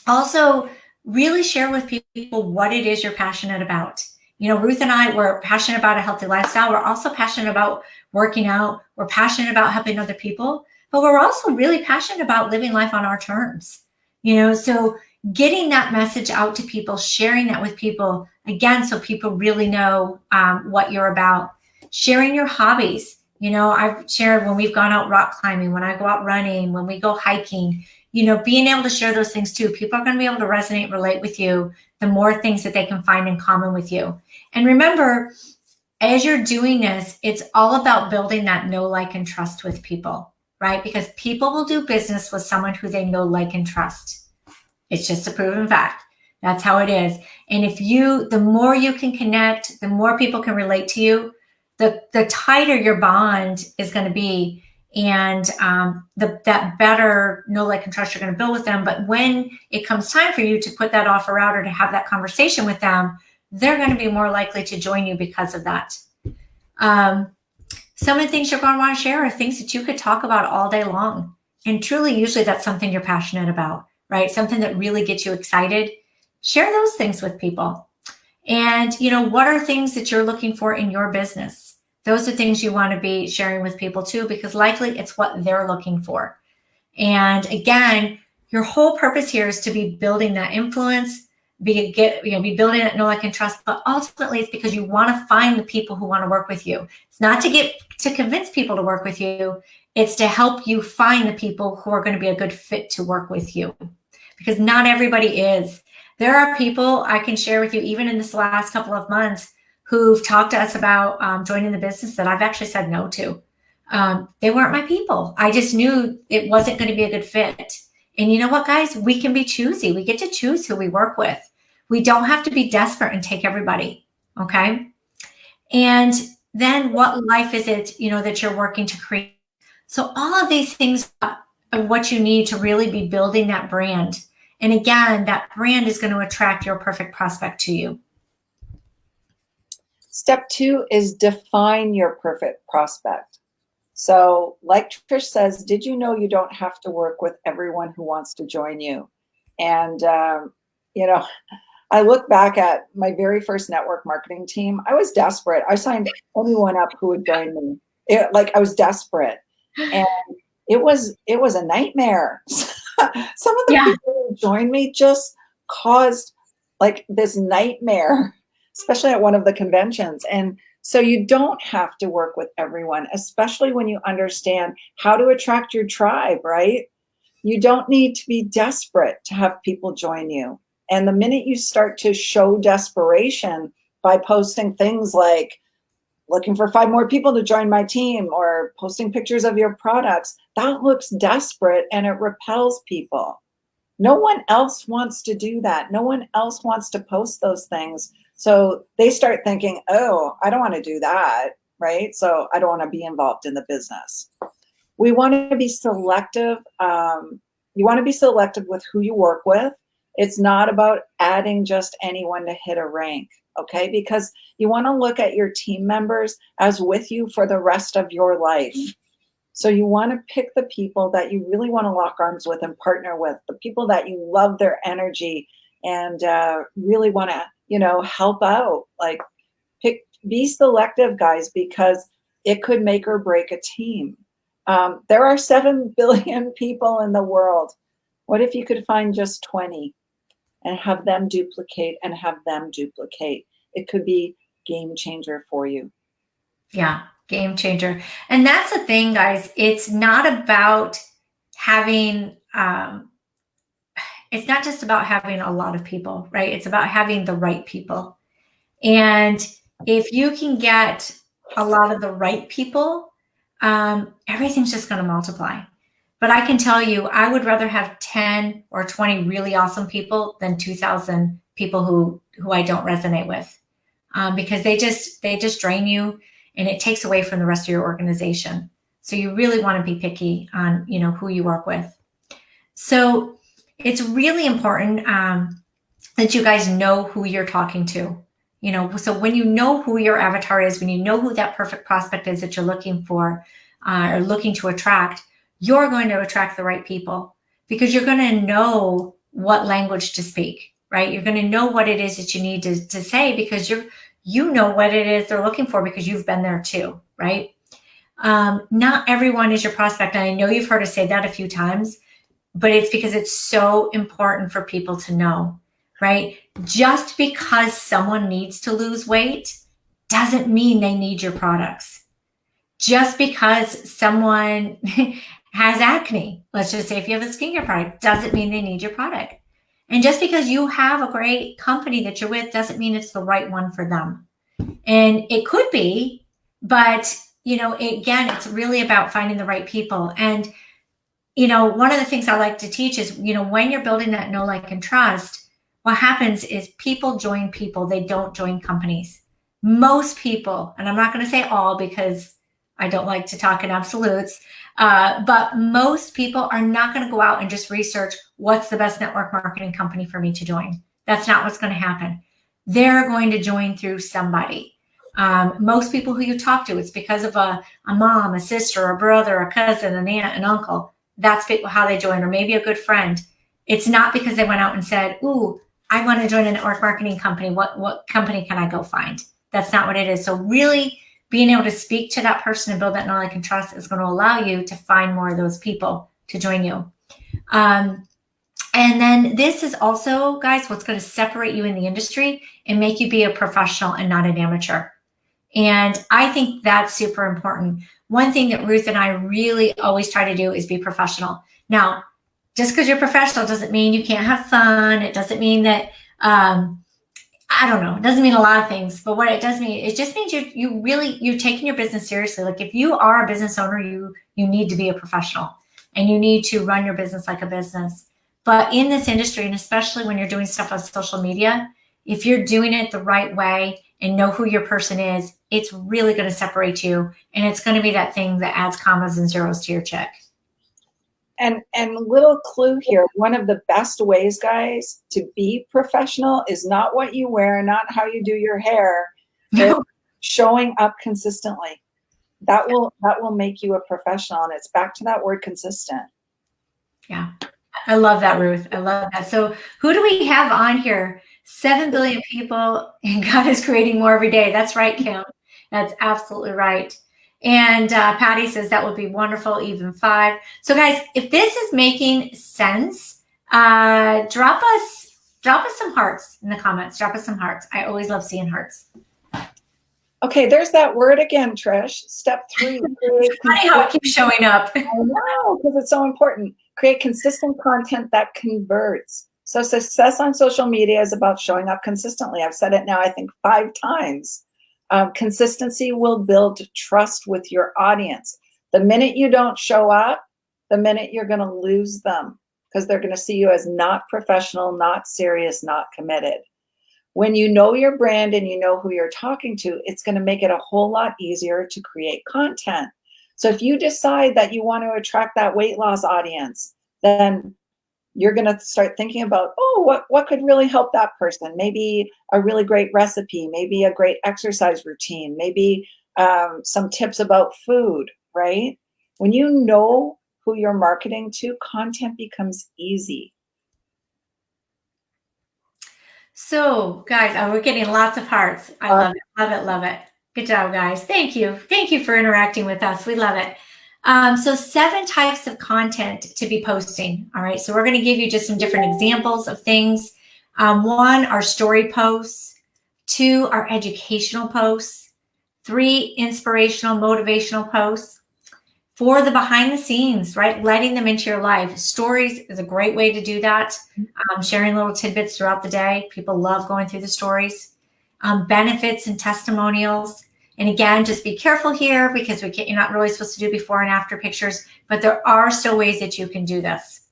Also, really share with people what it is you're passionate about. Ruth and I, we're passionate about a healthy lifestyle. We're also passionate about working out. We're passionate about helping other people, but we're also really passionate about living life on our terms. So getting that message out to people, sharing that with people, again, so people really know what you're about. Sharing your hobbies. I've shared when we've gone out rock climbing, when I go out running, when we go hiking, being able to share those things too. People are going to be able to resonate, relate with you, the more things that they can find in common with you. And remember, as you're doing this, it's all about building that know, like, and trust with people, right? Because people will do business with someone who they know, like, and trust. It's just a proven fact. That's how it is. And the more you can connect, the more people can relate to you, the tighter your bond is going to be. And that better know, like, and trust you're going to build with them. But when it comes time for you to put that offer out or to have that conversation with them, they're going to be more likely to join you because of that. Some of the things you're going to want to share are things that you could talk about all day long. And truly, usually that's something you're passionate about, right? Something that really gets you excited. Share those things with people. And, what are things that you're looking for in your business? Those are things you want to be sharing with people too, because likely it's what they're looking for. And again, your whole purpose here is to be building that influence, be building that know, like, and trust. But ultimately, it's because you want to find the people who want to work with you. It's not to convince people to work with you. It's to help you find the people who are going to be a good fit to work with you, because not everybody is. There are people I can share with you, even in this last couple of months, who've talked to us about joining the business that I've actually said no to. They weren't my people. I just knew it wasn't going to be a good fit. And you know what, guys? We can be choosy. We get to choose who we work with. We don't have to be desperate and take everybody. Okay. And then what life is it, that you're working to create? So all of these things are what you need to really be building that brand. And again, that brand is going to attract your perfect prospect to you.
Step 2 is define your perfect prospect. So like Trish says, did you know you don't have to work with everyone who wants to join you? And, I look back at my very first network marketing team. I was desperate. I signed anyone up who would join me. I was desperate. And it was a nightmare. Some of the people who joined me just caused this nightmare, especially at one of the conventions. And so you don't have to work with everyone, especially when you understand how to attract your tribe, right? You don't need to be desperate to have people join you. And the minute you start to show desperation by posting things like looking for 5 more people to join my team or posting pictures of your products, that looks desperate and it repels people. No one else wants to do that. No one else wants to post those things. So they start thinking, oh, I don't want to do that, right? So I don't want to be involved in the business. We want to be selective. You want to be selective with who you work with. It's not about adding just anyone to hit a rank, okay? Because you want to look at your team members as with you for the rest of your life. So you want to pick the people that you really want to lock arms with and partner with, the people that you love their energy and really want to, help out. Be selective, guys, because it could make or break a team. There are 7 billion people in the world. What if you could find just 20 and have them duplicate and have them duplicate? It could be game changer for you.
Yeah, game changer. And that's the thing, guys. It's not about having, it's not just about having a lot of people, right? It's about having the right people. And if you can get a lot of the right people, everything's just going to multiply. But I can tell you, I would rather have 10 or 20 really awesome people than 2,000 people who I don't resonate with, because they just drain you and it takes away from the rest of your organization. So you really want to be picky on, who you work with. So it's really important that you guys know who you're talking to. So when you know who your avatar is, when you know who that perfect prospect is that you're looking for or looking to attract, you're going to attract the right people because you're going to know what language to speak, right? You're going to know what it is that you need to say because you know what it is they're looking for because you've been there too, right? Not everyone is your prospect. And I know you've heard us say that a few times, but it's because it's so important for people to know, right? Just because someone needs to lose weight doesn't mean they need your products. Just because someone has acne, let's just say if you have a skincare product, doesn't mean they need your product. And just because you have a great company that you're with doesn't mean it's the right one for them. And it could be, but again, it's really about finding the right people. And one of the things I like to teach is, when you're building that know, like, and trust, what happens is people join people. They don't join companies. Most people, and I'm not going to say all because I don't like to talk in absolutes, but most people are not going to go out and just research what's the best network marketing company for me to join. That's not what's going to happen. They're going to join through somebody. Most people who you talk to, it's because of a mom, a sister, a brother, a cousin, an aunt, an uncle. That's how they join, or maybe a good friend. It's not because they went out and said, ooh, I want to join a network marketing company. What company can I go find? That's not what it is. So really being able to speak to that person and build that knowledge and trust is going to allow you to find more of those people to join you. And then this is also, guys, what's going to separate you in the industry and make you be a professional and not an amateur. And I think that's super important. One thing that Ruth and I really always try to do is be professional. Now, just because you're professional doesn't mean you can't have fun. It doesn't mean that, I don't know, it doesn't mean a lot of things, but what it does mean, it just means you're taking your business seriously. Like if you are a business owner, you need to be a professional and you need to run your business like a business. But in this industry, and especially when you're doing stuff on social media, if you're doing it the right way and know who your person is, it's really going to separate you. And it's going to be that thing that adds commas and zeros to your check.
And little clue here, one of the best ways, guys, to be professional is not what you wear, not how you do your hair, it's showing up consistently. That will make you a professional. And it's back to that word consistent.
Yeah. I love that, Ruth. I love that. So who do we have on here? 7 billion people, and God is creating more every day. That's right, Kim. That's absolutely right. And Patty says that would be wonderful, even 5. So guys, if this is making sense, drop us some hearts in the comments. Drop us some hearts. I always love seeing hearts.
Okay, there's that word again, Trish. Step 3.
It's funny how it keeps showing up.
I know, because it's so important. Create consistent content that converts. So success on social media is about showing up consistently. I've said it now, I think 5 times. Consistency will build trust with your audience. The minute you don't show up, the minute you're going to lose them because they're going to see you as not professional, not serious, not committed. When you know your brand and you know who you're talking to, it's going to make it a whole lot easier to create content. So if you decide that you want to attract that weight loss audience, then you're going to start thinking about, oh, what could really help that person? Maybe a really great recipe, maybe a great exercise routine, maybe some tips about food, right? When you know who you're marketing to, content becomes easy.
So guys, we're getting lots of hearts. I love it, love it, love it. Good job, guys. Thank you. Thank you for interacting with us. We love it. So 7 types of content to be posting. All right. So we're going to give you just some different examples of things. 1 are story posts. 2 are educational posts. 3 inspirational, motivational posts. 4 the behind the scenes, right? Letting them into your life. Stories is a great way to do that. Sharing little tidbits throughout the day. People love going through the stories. Benefits and testimonials. And again, just be careful here because you're not really supposed to do before and after pictures, but there are still ways that you can do this.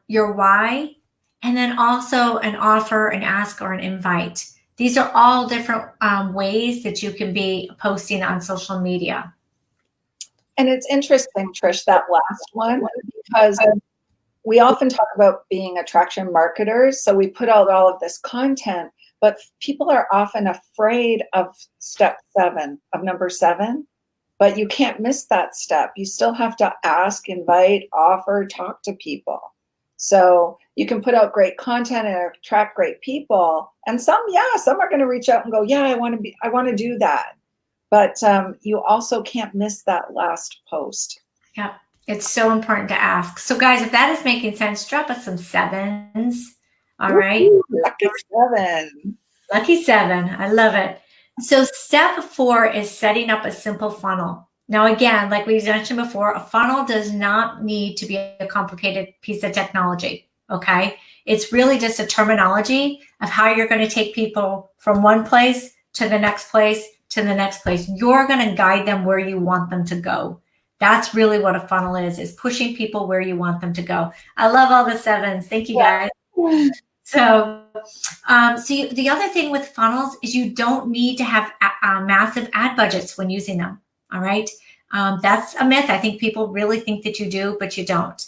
Your why, and then also an offer, an ask, or an invite. These are all different ways that you can be posting on social media.
And it's interesting, Trish, that last one, because we often talk about being attraction marketers. So we put out all of this content, but people are often afraid of step 7, of number 7, but you can't miss that step. You still have to ask, invite, offer, talk to people. So you can put out great content and attract great people. And some are going to reach out and go, yeah, I want to do that. But you also can't miss that last post.
Yeah, it's so important to ask. So guys, if that is making sense, drop us some 7s. All right.
Lucky 7.
Lucky 7. I love it. So step 4 is setting up a simple funnel. Now, again, like we mentioned before, a funnel does not need to be a complicated piece of technology. Okay. It's really just a terminology of how you're going to take people from one place to the next place to the next place. You're going to guide them where you want them to go. That's really what a funnel is pushing people where you want them to go. I love all the 7s. Thank you, guys. So, the other thing with funnels is you don't need to have massive ad budgets when using them. All right. That's a myth. I think people really think that you do, but you don't.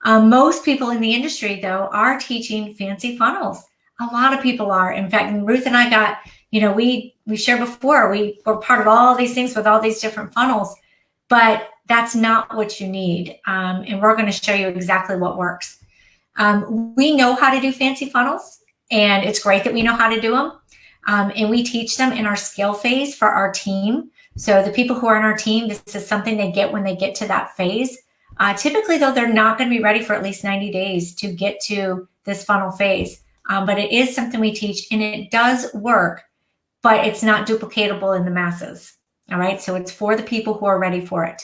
Most people in the industry, though, are teaching fancy funnels. A lot of people are. In fact, Ruth and I got, we shared before, we were part of all these things with all these different funnels, but that's not what you need. And we're going to show you exactly what works. We know how to do fancy funnels. and it's great that we know how to do them. And we teach them in our scale phase for our team. So the people who are on our team, this is something they get when they get to that phase. Typically, though, they're not going to be ready for at least 90 days to get to this funnel phase. But it is something we teach, and it does work, but it's not duplicatable in the masses. All right. So it's for the people who are ready for it.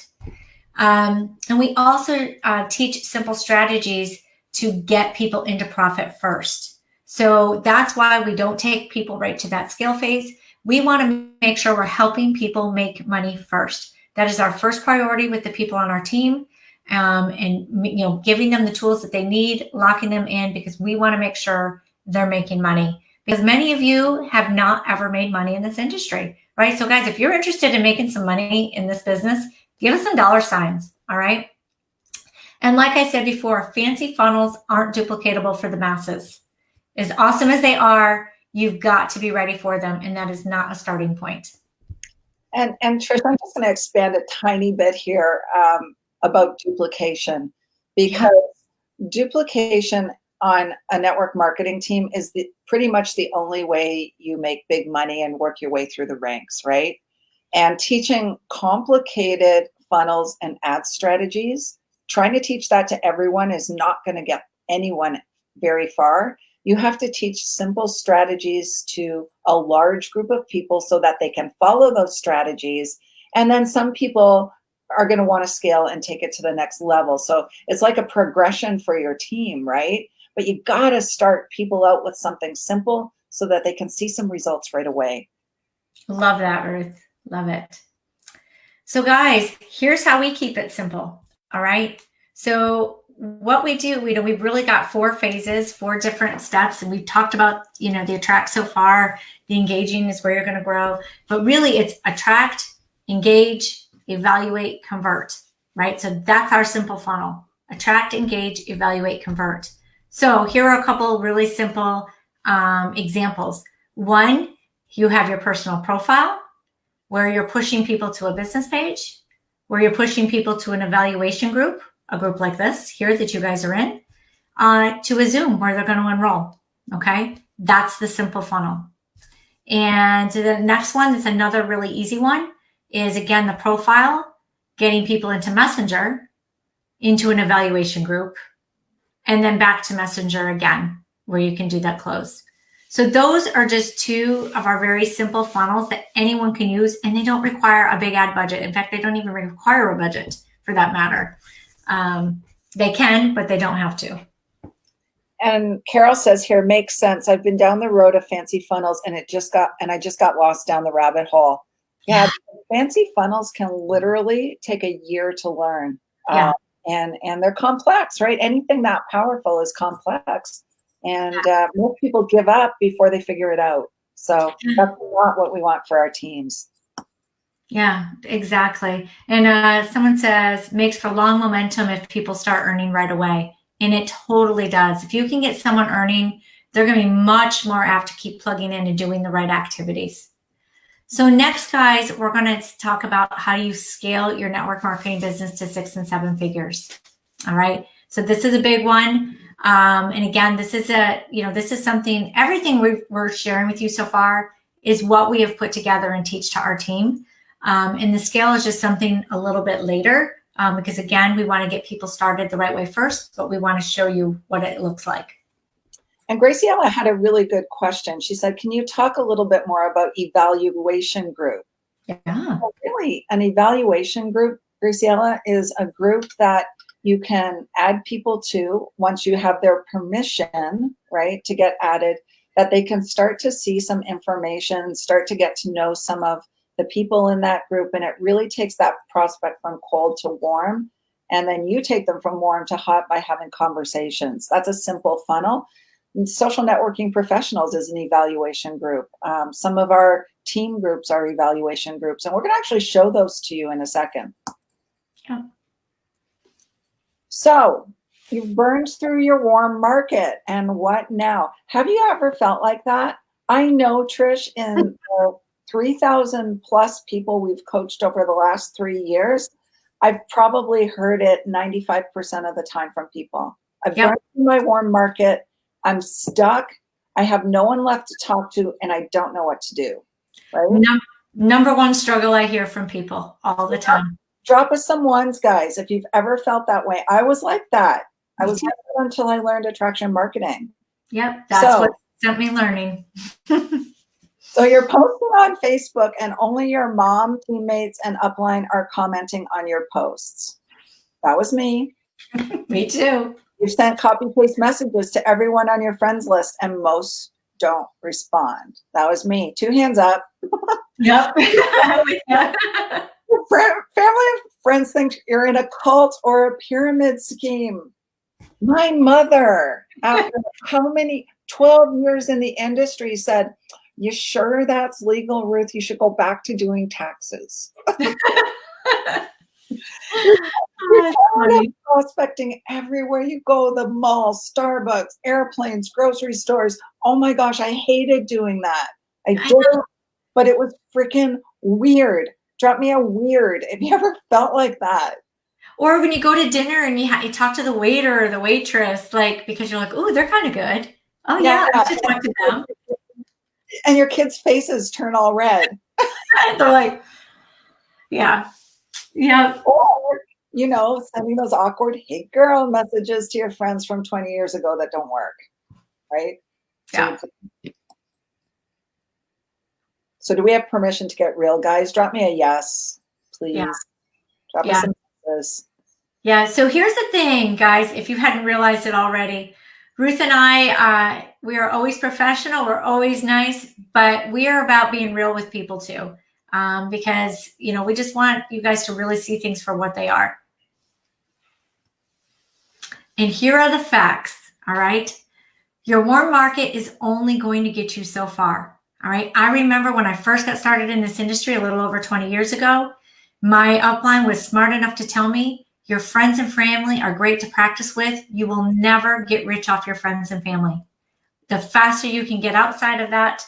And we also teach simple strategies to get people into profit first. So that's why we don't take people right to that scale phase. We want to make sure we're helping people make money first. That is our first priority with the people on our team, and giving them the tools that they need, locking them in, because we want to make sure they're making money. Because many of you have not ever made money in this industry, right? So guys, if you're interested in making some money in this business, give us some dollar signs, all right? And like I said before, fancy funnels aren't duplicatable for the masses. As awesome as they are, you've got to be ready for them, and that is not a starting point.
And Trish, I'm just going to expand a tiny bit here about duplication, because duplication on a network marketing team is pretty much the only way you make big money and work your way through the ranks, right? And teaching complicated funnels and ad strategies, trying to teach that to everyone is not going to get anyone very far. You have to teach simple strategies to a large group of people so that they can follow those strategies. And then some people are going to want to scale and take it to the next level. So it's like a progression for your team, right? But you got to start people out with something simple so that they can see some results right away.
Love that, Ruth. Love it. So guys, here's how we keep it simple. All right. So what we do, we've really got 4 phases, 4 different steps. And we've talked about, the attract so far. The engaging is where you're going to grow. But really it's attract, engage, evaluate, convert, right? So that's our simple funnel. Attract, engage, evaluate, convert. So here are a couple really simple examples. One, you have your personal profile, where you're pushing people to a business page, where you're pushing people to an evaluation group, a group like this here that you guys are in, to a Zoom where they're going to enroll. Okay, that's the simple funnel. And the next one is another really easy one, is again the profile, getting people into Messenger, into an evaluation group, and then back to Messenger again, where you can do that close. So those are just 2 of our very simple funnels that anyone can use, and they don't require a big ad budget. In fact, they don't even require a budget for that matter. They can, but they don't have to.
And Carol says here, makes sense. I've been down the road of fancy funnels and I just got lost down the rabbit hole. Yeah, fancy funnels can literally take a year to learn.
Yeah.
And they're complex, right? Anything that powerful is complex. And most people give up before they figure it out. So that's not what we want for our teams.
Yeah, exactly. And someone says, makes for long momentum if people start earning right away. And it totally does. If you can get someone earning, they're going to be much more apt to keep plugging in and doing the right activities. So next, guys, we're going to talk about how you scale your network marketing business to 6 and 7 figures. All right. So this is a big one. And again, this is something, everything we're sharing with you so far is what we have put together and teach to our team. And the scale is just something a little bit later, because again, we want to get people started the right way first, but we want to show you what it looks like.
And Graciela had a really good question. She said, can you talk a little bit more about evaluation group?
Yeah.
Well, really, an evaluation group, Graciela, is a group that you can add people to once you have their permission, right, to get added, that they can start to see some information, start to get to know some of the people in that group. And it really takes that prospect from cold to warm. And then you take them from warm to hot by having conversations. That's a simple funnel. Social Networking Professionals is an evaluation group. Some of our team groups are evaluation groups, and we're going to actually show those to you in a second.
Yeah.
So you've burned through your warm market, and what now? Have you ever felt like that? I know, Trish, in 3,000 plus people we've coached over the last 3 years, I've probably heard it 95% of the time from people. I've burned through my warm market. I'm stuck. I have no one left to talk to, and I don't know what to do. Right?
Number one struggle I hear from people all the time.
Drop us some ones, guys, if you've ever felt that way. I was like that. I
Me
was
too.
like that until I learned attraction marketing.
Yep, that's
So-
what sent me learning.
So you're posting on Facebook, and only your mom, teammates, and upline are commenting on your posts. That was me.
Me too.
You've sent copy-paste messages to everyone on your friends list, and most don't respond. That was me. 2 hands up.
Yep.
Family and friends think you're in a cult or a pyramid scheme. My mother, after how many 12 years in the industry, said, "You sure that's legal, Ruth? You should go back to doing taxes." Prospecting everywhere you go, the mall, Starbucks, airplanes, grocery stores. Oh my gosh, I hated doing that. I did it, but it was freaking weird. Drop me a weird. Have you ever felt like that?
Or when you go to dinner and you talk to the waiter or the waitress, like, because you're like, oh, they're kind of good. Oh yeah, I should talk to them.
And your kids' faces turn all red.
They're like, yeah.
Or, sending those awkward "hey girl" messages to your friends from 20 years ago that don't work, right?
Yeah.
So do we have permission to get real, guys? Drop me a yes, please.
Yeah.
Drop us some yeses.
Yeah, so here's the thing, guys, if you hadn't realized it already. Ruth and I, we are always professional, we're always nice, but we are about being real with people too. Because, we just want you guys to really see things for what they are. And here are the facts, all right? Your warm market is only going to get you so far, all right? I remember when I first got started in this industry a little over 20 years ago, my upline was smart enough to tell me, your friends and family are great to practice with. You will never get rich off your friends and family. The faster you can get outside of that,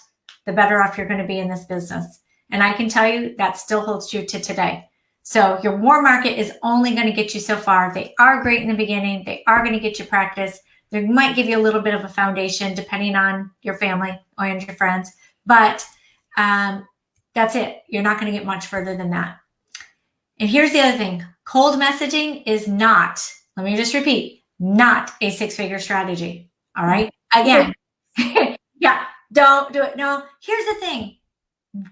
the better off you're going to be in this business. And I can tell you that still holds true to today. So your warm market is only going to get you so far. They are great in the beginning. They are going to get you practice. They might give you a little bit of a foundation depending on your family or your friends. But that's it. You're not going to get much further than that. And here's the other thing. Cold messaging is not, let me just repeat, not a 6-figure strategy. All right. Again, yeah, don't do it. No, here's the thing.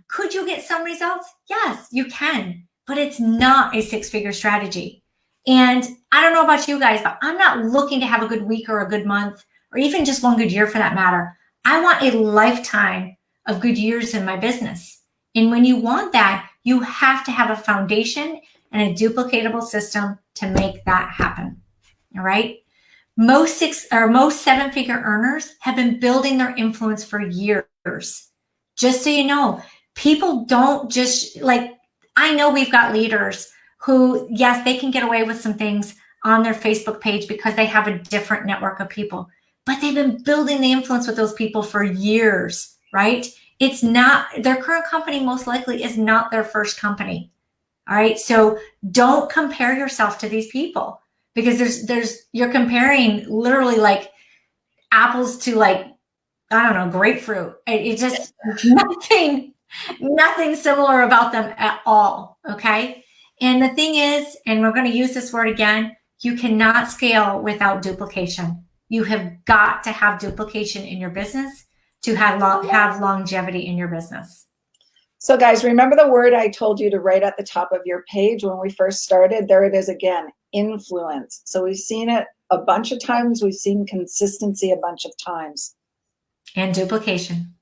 Could you get some results? Yes, you can, but it's not a 6-figure strategy. And I don't know about you guys, but I'm not looking to have a good week or a good month, or even just one good year for that matter. I want a lifetime of good years in my business. And when you want that, you have to have a foundation and a duplicatable system to make that happen. All right. Most 7-figure earners have been building their influence for years. Just so you know, people don't just I know we've got leaders who, yes, they can get away with some things on their Facebook page because they have a different network of people, but they've been building the influence with those people for years, right? It's not their current company, most likely is not their first company. All right. So don't compare yourself to these people, because you're comparing literally like apples to I don't know, grapefruit. It's just nothing similar about them at all. Okay. And the thing is, and we're going to use this word again, you cannot scale without duplication. You have got to have duplication in your business to have longevity in your business.
So guys, remember the word I told you to write at the top of your page when we first started? There it is again, influence. So we've seen it a bunch of times. We've seen consistency a bunch of times.
And duplication.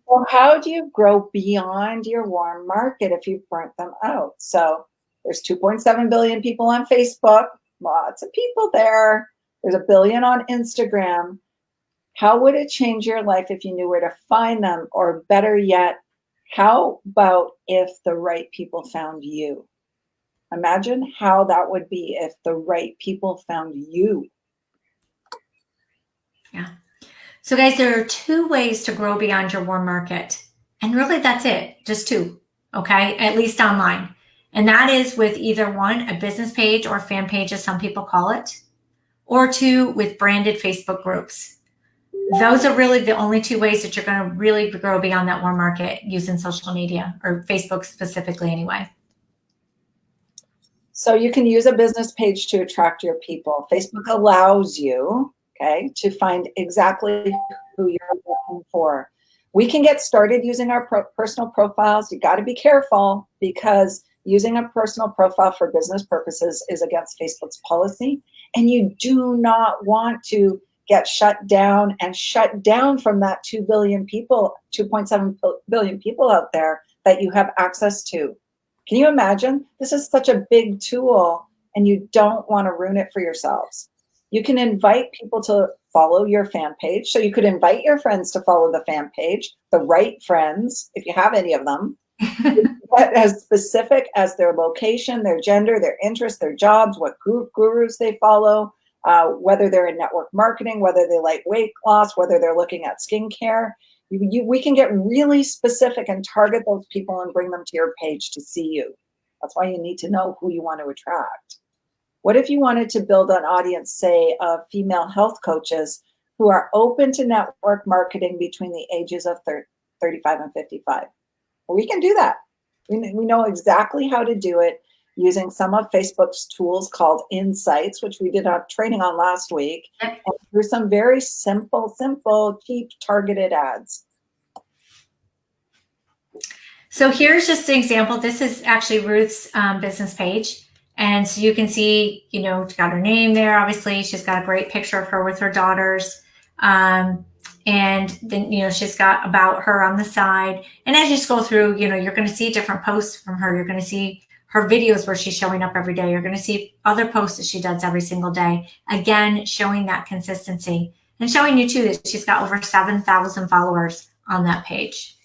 So how do you grow beyond your warm market if you've burnt them out? So there's 2.7 billion people on Facebook, lots of people there. There's 1 billion on Instagram. How would it change your life if you knew where to find them? Or better yet, how about if the right people found you? Imagine how that would be if the right people found you.
Yeah. So guys, there are 2 ways to grow beyond your warm market. And really that's it, just 2, okay? At least online. And that is with either 1, a business page or fan page, as some people call it, or 2, with branded Facebook groups. those are really the only two ways that you're going to really grow beyond that warm market using social media, or Facebook specifically anyway.
So you can use a business page to attract your people. Facebook allows you, okay, to find exactly who you're looking for. We can get started using our personal profiles. You got to be careful, because using a personal profile for business purposes is against Facebook's policy. And you do not want to get shut down from that 2 billion people, 2.7 billion people out there that you have access to. Can you imagine? This is such a big tool, and you don't want to ruin it for yourselves. You can invite people to follow your fan page. So you could invite your friends to follow the fan page, the right friends, if you have any of them, as specific as their location, their gender, their interests, their jobs, what gurus they follow, whether they're in network marketing, whether they like weight loss, whether they're looking at skincare. We can get really specific and target those people and bring them to your page to see you. That's why you need to know who you want to attract. What if you wanted to build an audience, say, of female health coaches who are open to network marketing between the ages of 35 and 55? Well, we can do that. We know exactly how to do it using some of Facebook's tools called Insights, which we did a training on last week, and through some very simple, cheap, targeted ads.
So here's just an example. This is actually Ruth's business page. And so you can see, she's got her name there. Obviously, she's got a great picture of her with her daughters. And then, she's got about her on the side. And as you scroll through, you're going to see different posts from her. You're going to see her videos where she's showing up every day. You're going to see other posts that she does every single day. Again, showing that consistency, and showing you too that she's got over 7,000 followers on that page.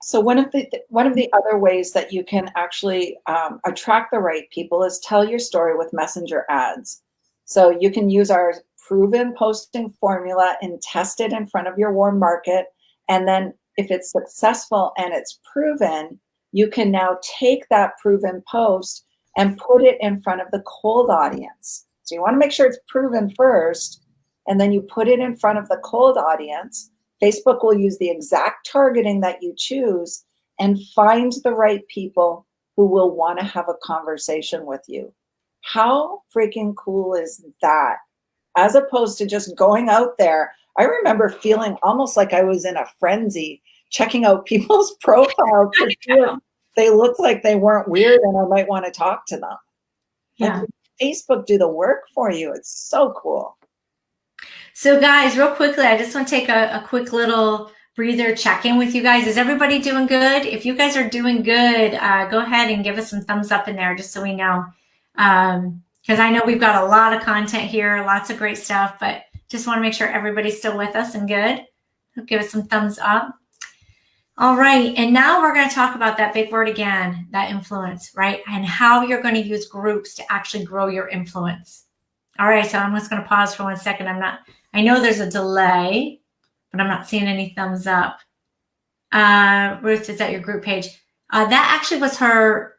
So one of the other ways that you can actually attract the right people is tell your story with messenger ads. So you can use our proven posting formula and test it in front of your warm market. And then if it's successful and it's proven, you can now take that proven post and put it in front of the cold audience. So you want to make sure it's proven first, and then you put it in front of the cold audience. Facebook will use the exact targeting that you choose and find the right people who will want to have a conversation with you. How freaking cool is that? As opposed to just going out there. I remember feeling almost like I was in a frenzy, checking out people's profiles to see if they looked like they weren't weird and I might want to talk to them.
Yeah.
Like, Facebook do the work for you. It's so cool.
So guys, real quickly, I just want to take a quick little breather check-in with you guys. Is everybody doing good? If you guys are doing good, go ahead and give us some thumbs up in there just so we know. Because I know we've got a lot of content here, lots of great stuff, but just want to make sure everybody's still with us and good. Give us some thumbs up. All right, and now we're going to talk about that big word again, that influence, right? And how you're going to use groups to actually grow your influence. All right, so I'm just going to pause for 1 second. I know there's a delay, but I'm not seeing any thumbs up. Ruth, is that your group page? That actually was her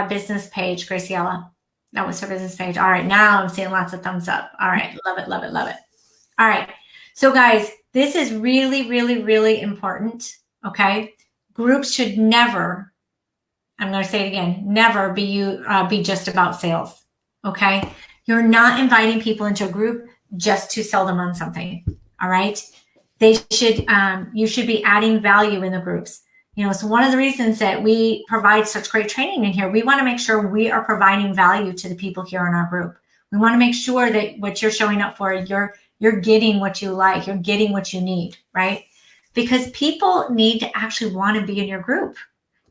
business page, Graciela. That was her business page. All right, now I'm seeing lots of thumbs up. All right, love it, love it, love it. All right, so guys, this is really, really, really important, okay? Groups should never, I'm going to say it again, never be just about sales, okay? You're not inviting people into a group just to sell them on something, all right? You should be adding value in the groups. So one of the reasons that we provide such great training in here, we want to make sure we are providing value to the people here in our group. We want to make sure that what you're showing up for, you're getting what you like, you're getting what you need, right? Because people need to actually want to be in your group.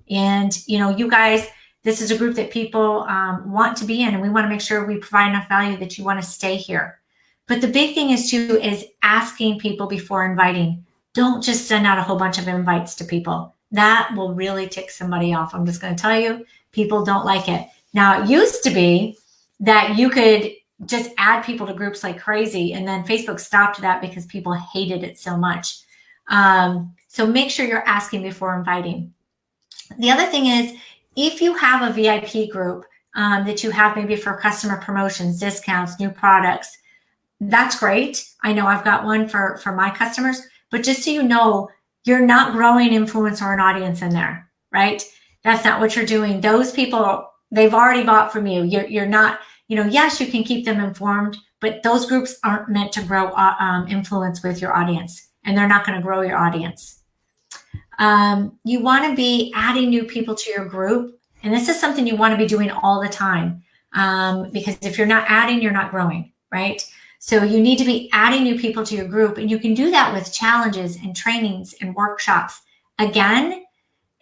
And, you guys, this is a group that people want to be in, and we want to make sure we provide enough value that you want to stay here. But the big thing is asking people before inviting. Don't just send out a whole bunch of invites to people. That will really tick somebody off. I'm just going to tell you, people don't like it. Now, it used to be that you could just add people to groups like crazy, and then Facebook stopped that because people hated it so much. So make sure you're asking before inviting. The other thing is, if you have a VIP group that you have maybe for customer promotions, discounts, new products, that's great. I know I've got one for my customers, but just so you know, you're not growing influence or an audience in there, right? That's not what you're doing. Those people, they've already bought from you. You're not, yes, you can keep them informed, but those groups aren't meant to grow influence with your audience, and they're not going to grow your audience. You want to be adding new people to your group, and this is something you want to be doing all the time, because if you're not adding, you're not growing, right? So you need to be adding new people to your group, and you can do that with challenges and trainings and workshops. Again,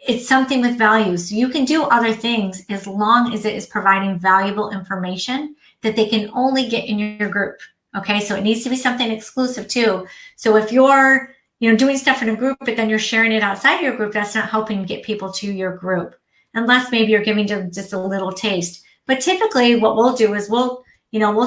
it's something with value. So you can do other things as long as it is providing valuable information that they can only get in your group. Okay, so it needs to be something exclusive too. So if you're doing stuff in a group, but then you're sharing it outside your group, that's not helping get people to your group, unless maybe you're giving them just a little taste. But typically what we'll do is we'll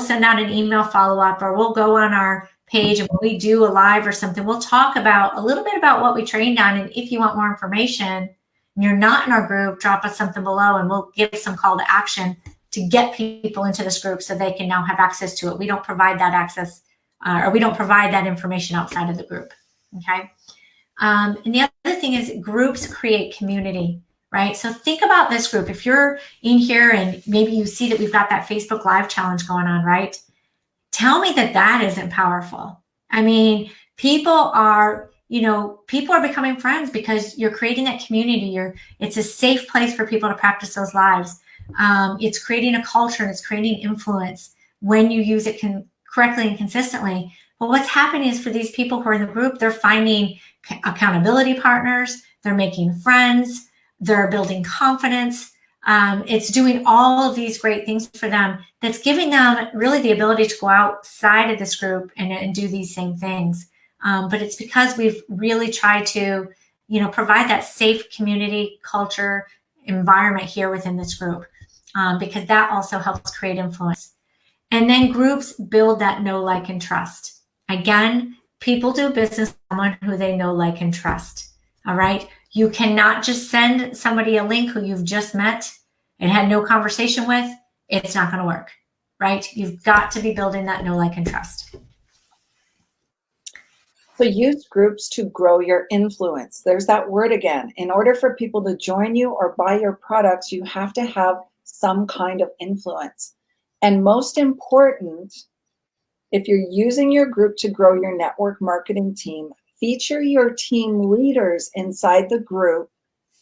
send out an email follow-up, or we'll go on our page, and when we do a live or something, we'll talk about a little bit about what we trained on. And if you want more information and you're not in our group, drop us something below and we'll give some call to action to get people into this group so they can now have access to it. We don't provide that access, or we don't provide that information outside of the group. Okay. And the other thing is groups create community, right? So think about this group. If you're in here and maybe you see that we've got that Facebook Live challenge going on, right? Tell me that isn't powerful. I mean, people are becoming friends because you're creating that community. It's a safe place for people to practice those lives. It's creating a culture, and it's creating influence when you use it correctly and consistently. But what's happening is, for these people who are in the group, they're finding accountability partners, they're making friends, they're building confidence. It's doing all of these great things for them. That's giving them really the ability to go outside of this group and do these same things. But it's because we've really tried to, provide that safe community culture environment here within this group, because that also helps create influence. And then groups build that know, like, and trust. Again, people do business with someone who they know, like, and trust. All right. You cannot just send somebody a link who you've just met and had no conversation with. It's not going to work, right? You've got to be building that know, like, and trust.
So use groups to grow your influence. There's that word again. In order for people to join you or buy your products, you have to have some kind of influence. And most important, if you're using your group to grow your network marketing team, feature your team leaders inside the group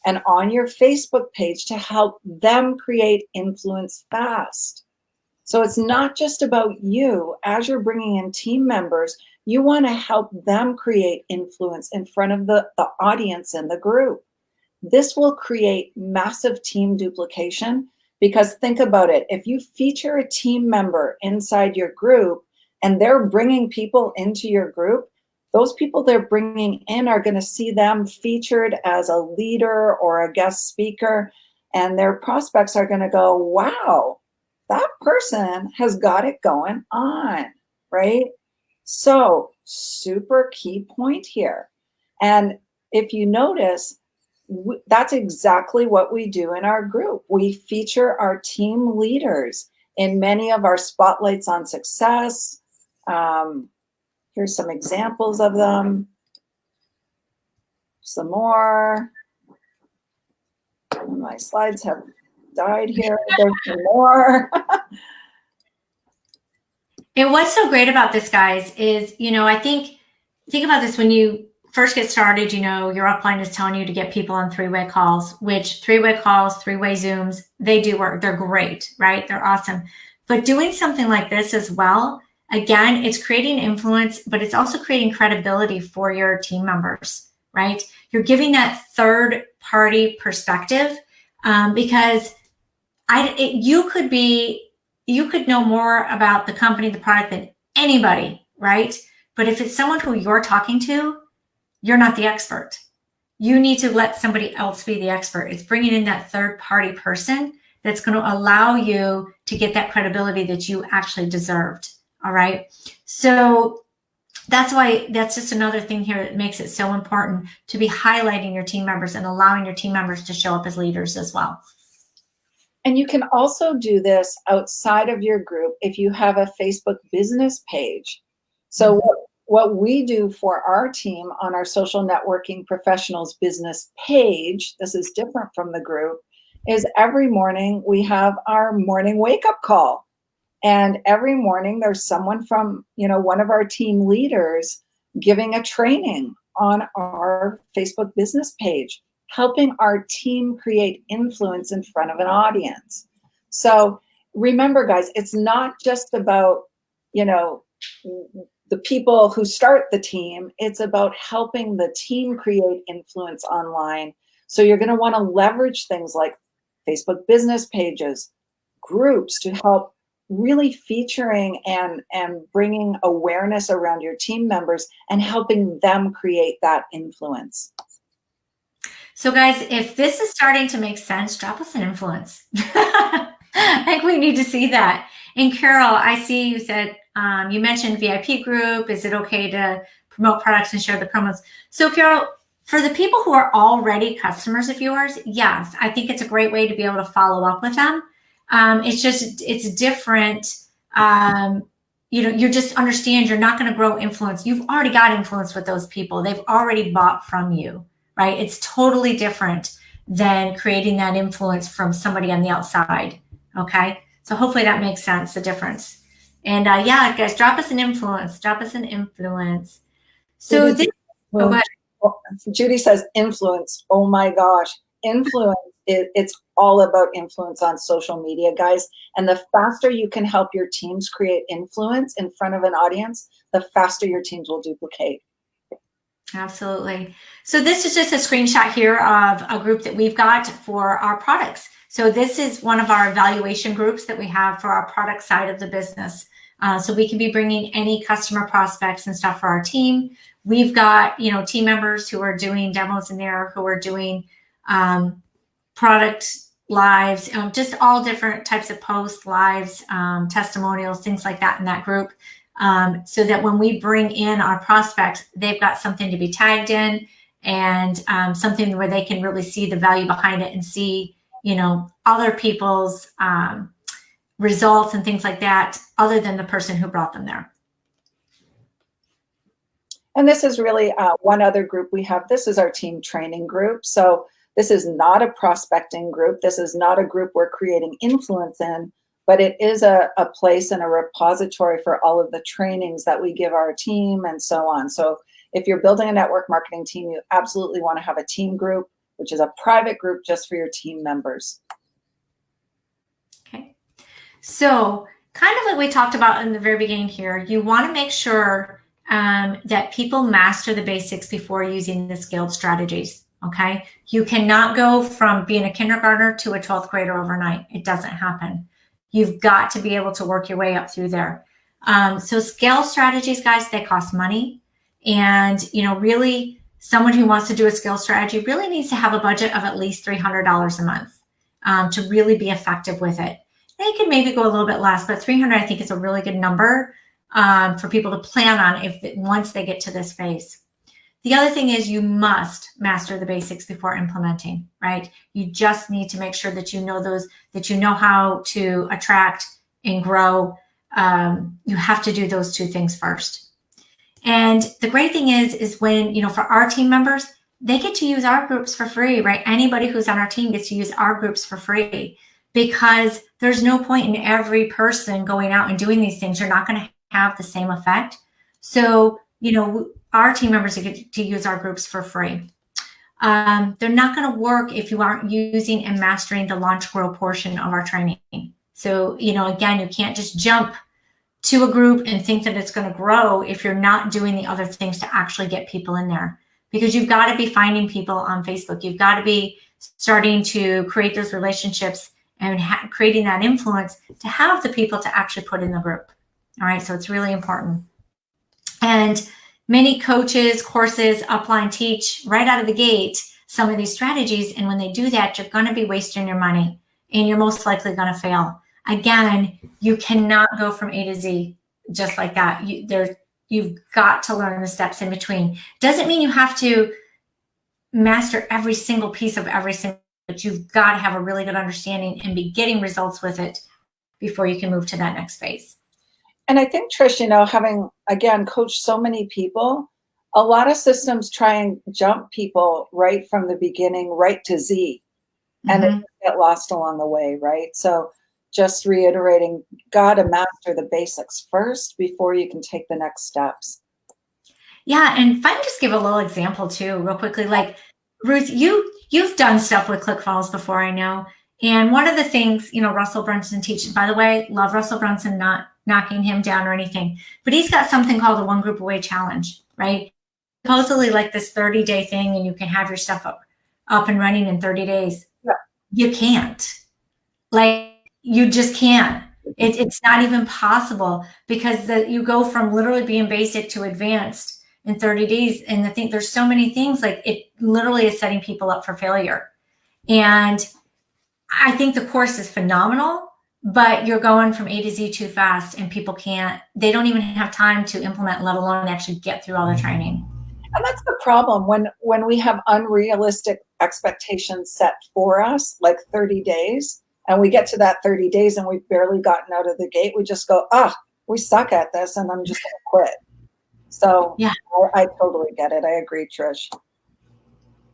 and on your Facebook page to help them create influence fast. So it's not just about you. As you're bringing in team members, you want to help them create influence in front of the audience in the group. This will create massive team duplication, because think about it. If you feature a team member inside your group and they're bringing people into your group, those people they're bringing in are going to see them featured as a leader or a guest speaker, and their prospects are going to go, wow, that person has got it going on, right? So super key point here. And if you notice, that's exactly what we do in our group. We feature our team leaders in many of our spotlights on success. Here's some examples of them. Some more. My slides have died here. There's some more.
And what's so great about this, guys, is, I think about this when you first get started, your upline is telling you to get people on three-way calls, which three-way calls, three-way Zooms, they do work. They're great, right? They're awesome. But doing something like this as well, again, it's creating influence, but it's also creating credibility for your team members, right? You're giving that third party perspective, because you could know more about the company, the product than anybody, right? But if it's someone who you're talking to, you're not the expert. You need to let somebody else be the expert. It's bringing in that third party person that's going to allow you to get that credibility that you actually deserved. All right. So that's just another thing here that makes it so important to be highlighting your team members and allowing your team members to show up as leaders as well.
And you can also do this outside of your group if you have a Facebook business page. So what we do for our team on our social networking professionals business page, this is different from the group, is every morning we have our morning wake up call. And every morning there's someone from, one of our team leaders giving a training on our Facebook business page, helping our team create influence in front of an audience. So remember, guys, it's not just about, the people who start the team. It's about helping the team create influence online. So you're going to want to leverage things like Facebook business pages, groups to help really featuring and bringing awareness around your team members and helping them create that influence.
So guys, if this is starting to make sense, drop us an influence. I think we need to see that. And Carol, I see you said, you mentioned VIP group. Is it okay to promote products and share the promos? So Carol, for the people who are already customers of yours, yes, I think it's a great way to be able to follow up with them. It's different. You just understand you're not going to grow influence. You've already got influence with those people. They've already bought from you, right? It's totally different than creating that influence from somebody on the outside. Okay. So hopefully that makes sense, the difference. And yeah, guys, drop us an influence. So
Judy says influence. Oh my gosh. Influence. It's all about influence on social media, guys. And the faster you can help your teams create influence in front of an audience, the faster your teams will duplicate.
Absolutely. So this is just a screenshot here of a group that we've got for our products. So this is one of our evaluation groups that we have for our product side of the business. So we can be bringing any customer prospects and stuff for our team. We've got, team members who are doing demos in there, who are doing product lives, just all different types of posts, lives, testimonials, things like that in that group. So that when we bring in our prospects, they've got something to be tagged in and something where they can really see the value behind it and see, other people's results and things like that, other than the person who brought them there.
And this is really one other group we have. This is our team training group. So this is not a prospecting group. This is not a group we're creating influence in, but it is a place and a repository for all of the trainings that we give our team and so on. So if you're building a network marketing team, you absolutely want to have a team group, which is a private group just for your team members.
Okay. So kind of like we talked about in the very beginning here, you want to make sure that people master the basics before using the scaled strategies. Okay. You cannot go from being a kindergartner to a 12th grader overnight. It doesn't happen. You've got to be able to work your way up through there. So scale strategies, guys, they cost money. And, really someone who wants to do a scale strategy really needs to have a budget of at least $300 a month to really be effective with it. They could maybe go a little bit less, but 300, I think, is a really good number for people to plan on once they get to this phase. The other thing is you must master the basics before implementing, right? You just need to make sure that you know that you know how to attract and grow. You have to do those two things first. And the great thing is when, for our team members, they get to use our groups for free, right? Anybody who's on our team gets to use our groups for free because there's no point in every person going out and doing these things. You're not going to have the same effect. So, our team members get to use our groups for free. They're not going to work if you aren't using and mastering the launch grow portion of our training. So, again, you can't just jump to a group and think that it's going to grow if you're not doing the other things to actually get people in there, because you've got to be finding people on Facebook. You've got to be starting to create those relationships and creating that influence to have the people to actually put in the group. All right. So it's really important. And many coaches, courses, upline teach right out of the gate some of these strategies. And when they do that, you're going to be wasting your money and you're most likely going to fail. Again, you cannot go from A to Z just like that. You've got to learn the steps in between. Doesn't mean you have to master every single piece of every single, but you've got to have a really good understanding and be getting results with it before you can move to that next phase.
And I think, Trish, having, again, coached so many people, a lot of systems try and jump people right from the beginning, right to Z, and they
Mhm.
get lost along the way, right? So just reiterating, got to master the basics first before you can take the next steps.
Yeah, and if I can just give a little example too, real quickly, like Ruth, you've done stuff with ClickFunnels before, I know. And one of the things, Russell Brunson teaches, by the way, love Russell Brunson, not knocking him down or anything, but he's got something called the One Group Away Challenge, right? Supposedly like this 30-day thing, and you can have your stuff up and running in 30 days.
Yeah.
You can't. Like, you just can't. It's not even possible because you go from literally being basic to advanced in 30 days. And I think there's so many things, like it literally is setting people up for failure. And I think the course is phenomenal, but you're going from A to Z too fast, and people they don't even have time to implement, let alone actually get through all the training.
And that's the problem when we have unrealistic expectations set for us, like 30 days, and we get to that 30 days and we've barely gotten out of the gate, we just go, we suck at this and I'm just going to quit. So
yeah,
I totally get it. I agree, Trish.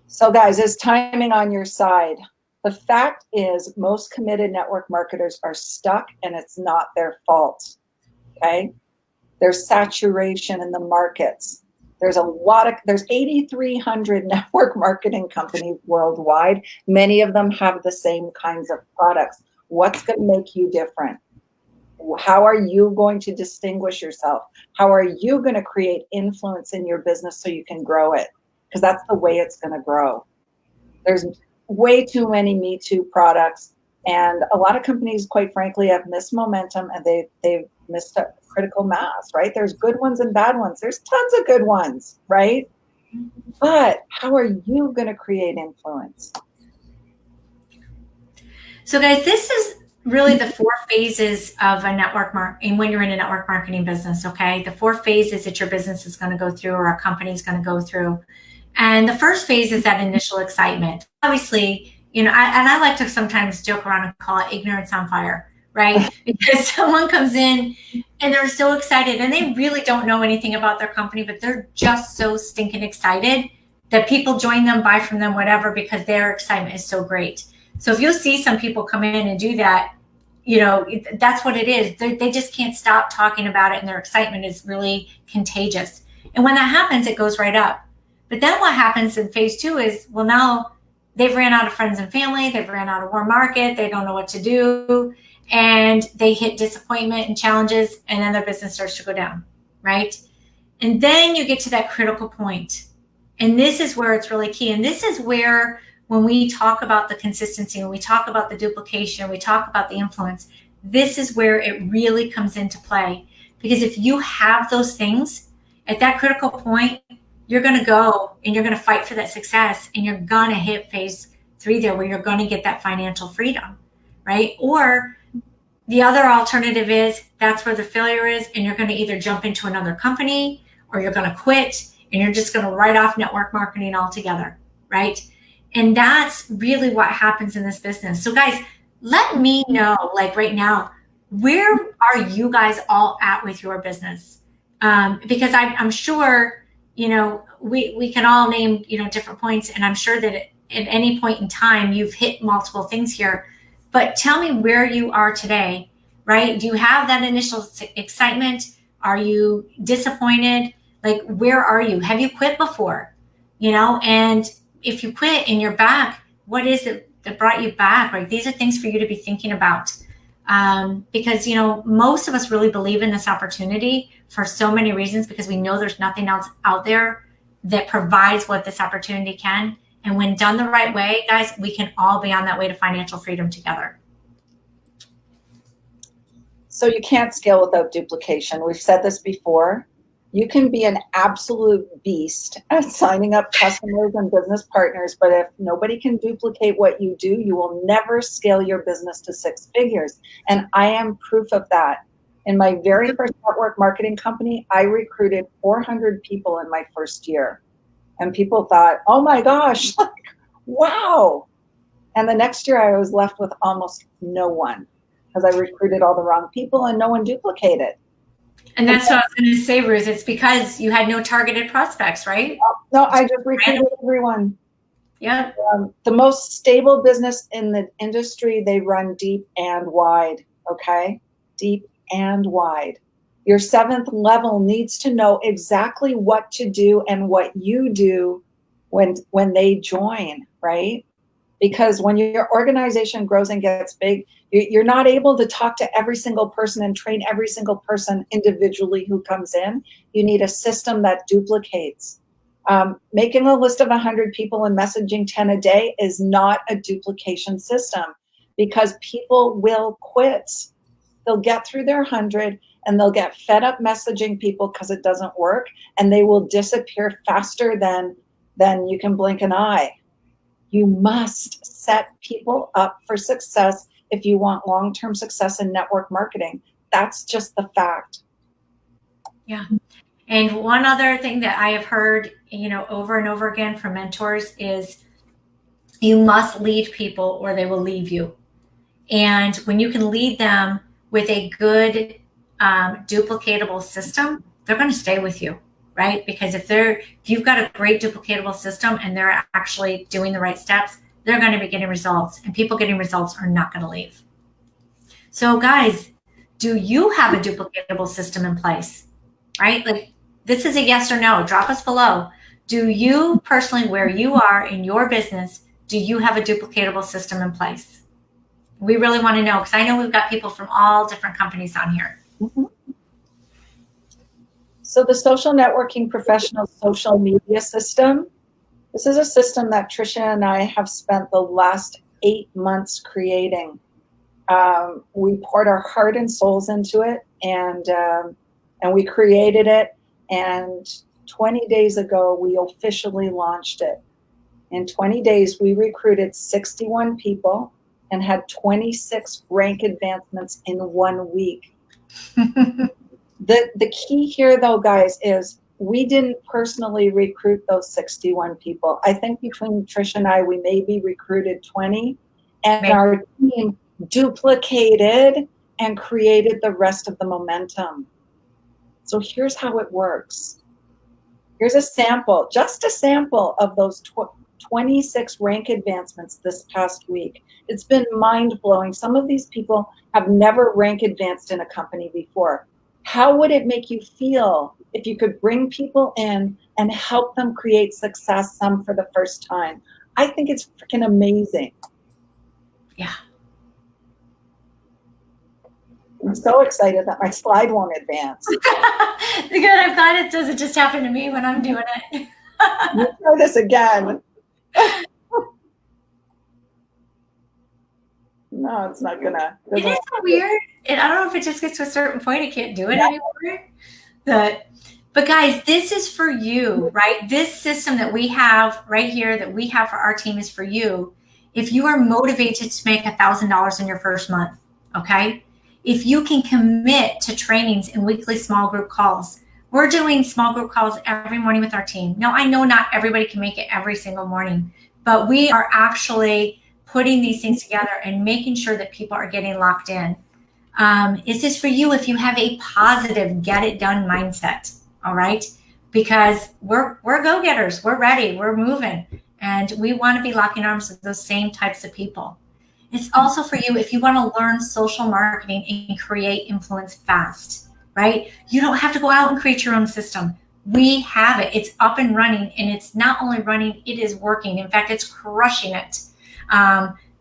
So guys, is timing on your side? The fact is most committed network marketers are stuck, and it's not their fault, okay? There's saturation in the markets. There's 8,300 network marketing companies worldwide. Many of them have the same kinds of products. What's going to make you different? How are you going to distinguish yourself? How are you going to create influence in your business so you can grow it? Because that's the way it's going to grow. There's way too many Me Too products, and a lot of companies, quite frankly, have missed momentum, and they've missed a critical mass, right? There's good ones and bad ones. There's tons of good ones, right? But how are you going to create influence?
So guys, this is really the 4 phases of a network and when you're in a network marketing business, okay? The 4 phases that your business is going to go through, or a company is going to go through. And the first phase is that initial excitement. Obviously, I like to sometimes joke around and call it ignorance on fire, right? Because someone comes in and they're so excited and they really don't know anything about their company, but they're just so stinking excited that people join them, buy from them, whatever, because their excitement is so great. So if you'll see some people come in and do that, that's what it is. They just can't stop talking about it, and their excitement is really contagious. And when that happens, it goes right up. But then what happens in phase 2 is, well, now they've ran out of friends and family, they've ran out of warm market, they don't know what to do, and they hit disappointment and challenges, and then their business starts to go down, right? And then you get to that critical point. And this is where it's really key. And this is where, when we talk about the consistency, when we talk about the duplication, we talk about the influence, this is where it really comes into play. Because if you have those things at that critical point, you're going to go and you're going to fight for that success, and you're going to hit phase 3 there, where you're going to get that financial freedom, right? Or the other alternative is that's where the failure is, and you're going to either jump into another company, or you're going to quit and you're just going to write off network marketing altogether, right? And that's really what happens in this business. So guys, let me know, like right now, where are you guys all at with your business? Because I'm sure, we can all name, different points. And I'm sure that at any point in time, you've hit multiple things here. But tell me where you are today, right? Do you have that initial excitement? Are you disappointed? Like, where are you? Have you quit before? And if you quit and you're back, what is it that brought you back, right? These are things for you to be thinking about. Because, most of us really believe in this opportunity for so many reasons, because we know there's nothing else out there that provides what this opportunity can. And when done the right way, guys, we can all be on that way to financial freedom together.
So you can't scale without duplication. We've said this before. You can be an absolute beast at signing up customers and business partners, but if nobody can duplicate what you do, you will never scale your business to 6 figures. And I am proof of that. In my very first network marketing company, I recruited 400 people in my first year. And people thought, oh my gosh, wow. And the next year I was left with almost no one, because I recruited all the wrong people and no one duplicated.
And that's what I was going to say, Ruth. It's because you had no targeted prospects, right?
No, I just recruited everyone.
Yeah.
The most stable business in the industry, they run deep and wide, okay? Deep and wide. Your 7th level needs to know exactly what to do and what you do when they join, right? Because when your organization grows and gets big, you're not able to talk to every single person and train every single person individually who comes in. You need a system that duplicates. Making a list of 100 people and messaging 10 a day is not a duplication system because people will quit. They'll get through their 100 and they'll get fed up messaging people because it doesn't work, and they will disappear faster than you can blink an eye. You must set people up for success if you want long-term success in network marketing. That's just the fact.
Yeah. And one other thing that I have heard, over and over again from mentors is you must lead people or they will leave you. And when you can lead them with a good duplicatable system, they're going to stay with you, right? Because if you've got a great duplicatable system and they're actually doing the right steps, they're going to be getting results, and people getting results are not going to leave. So guys, do you have a duplicatable system in place, right? Like, this is a yes or no. Drop us below. Do you personally, where you are in your business, do you have a duplicatable system in place? We really want to know, because I know we've got people from all different companies on here.
Mm-hmm. So the social networking professional social media system, this is a system that Tricia and I have spent the last 8 months creating. We poured our heart and souls into it, and we created it. And 20 days ago, we officially launched it. In 20 days, we recruited 61 people and had 26 rank advancements in 1 week. The key here, though, guys, is we didn't personally recruit those 61 people. I think between Tricia and I, we maybe recruited 20, and our team duplicated and created the rest of the momentum. So here's how it works. Here's a sample, just a sample of those 26 rank advancements this past week. It's been mind-blowing. Some of these people have never rank advanced in a company before. How would it make you feel if you could bring people in and help them create success, some for the first time? I think it's freaking amazing.
Yeah.
I'm so excited that my slide won't advance.
Good, I'm glad it doesn't just happen to me when I'm doing it.
Let's try this again. No, it's not gonna.
It is so weird. And I don't know if it just gets to a certain point, I can't do it anymore. But guys, this is for you, right? This system that we have right here, that we have for our team, is for you. If you are motivated to make $1,000 in your first month, okay? If you can commit to trainings and weekly small group calls. We're doing small group calls every morning with our team. Now, I know not everybody can make it every single morning, but we are actually putting these things together and making sure that people are getting locked in. Is this for you if you have a positive get it done mindset? All right, because we're go-getters, we're ready, we're moving, and we want to be locking arms with those same types of people. It's also for you if you want to learn social marketing and create influence fast, right? You don't have to go out and create your own system. We have it. It's up and running, and it's not only running, it is working. In fact, it's crushing it.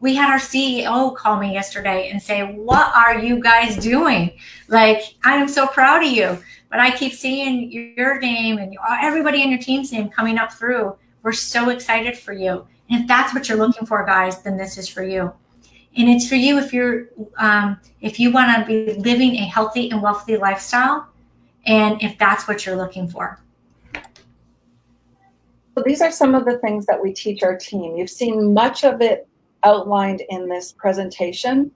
We had our CEO call me yesterday and say, what are you guys doing? Like, I am so proud of you. But I keep seeing your name and everybody in your team's name coming up through. We're so excited for you. And if that's what you're looking for, guys, then this is for you. And it's for you if you want to be living a healthy and wealthy lifestyle, and if that's what you're looking for.
So these are some of the things that we teach our team. You've seen much of it outlined in this presentation,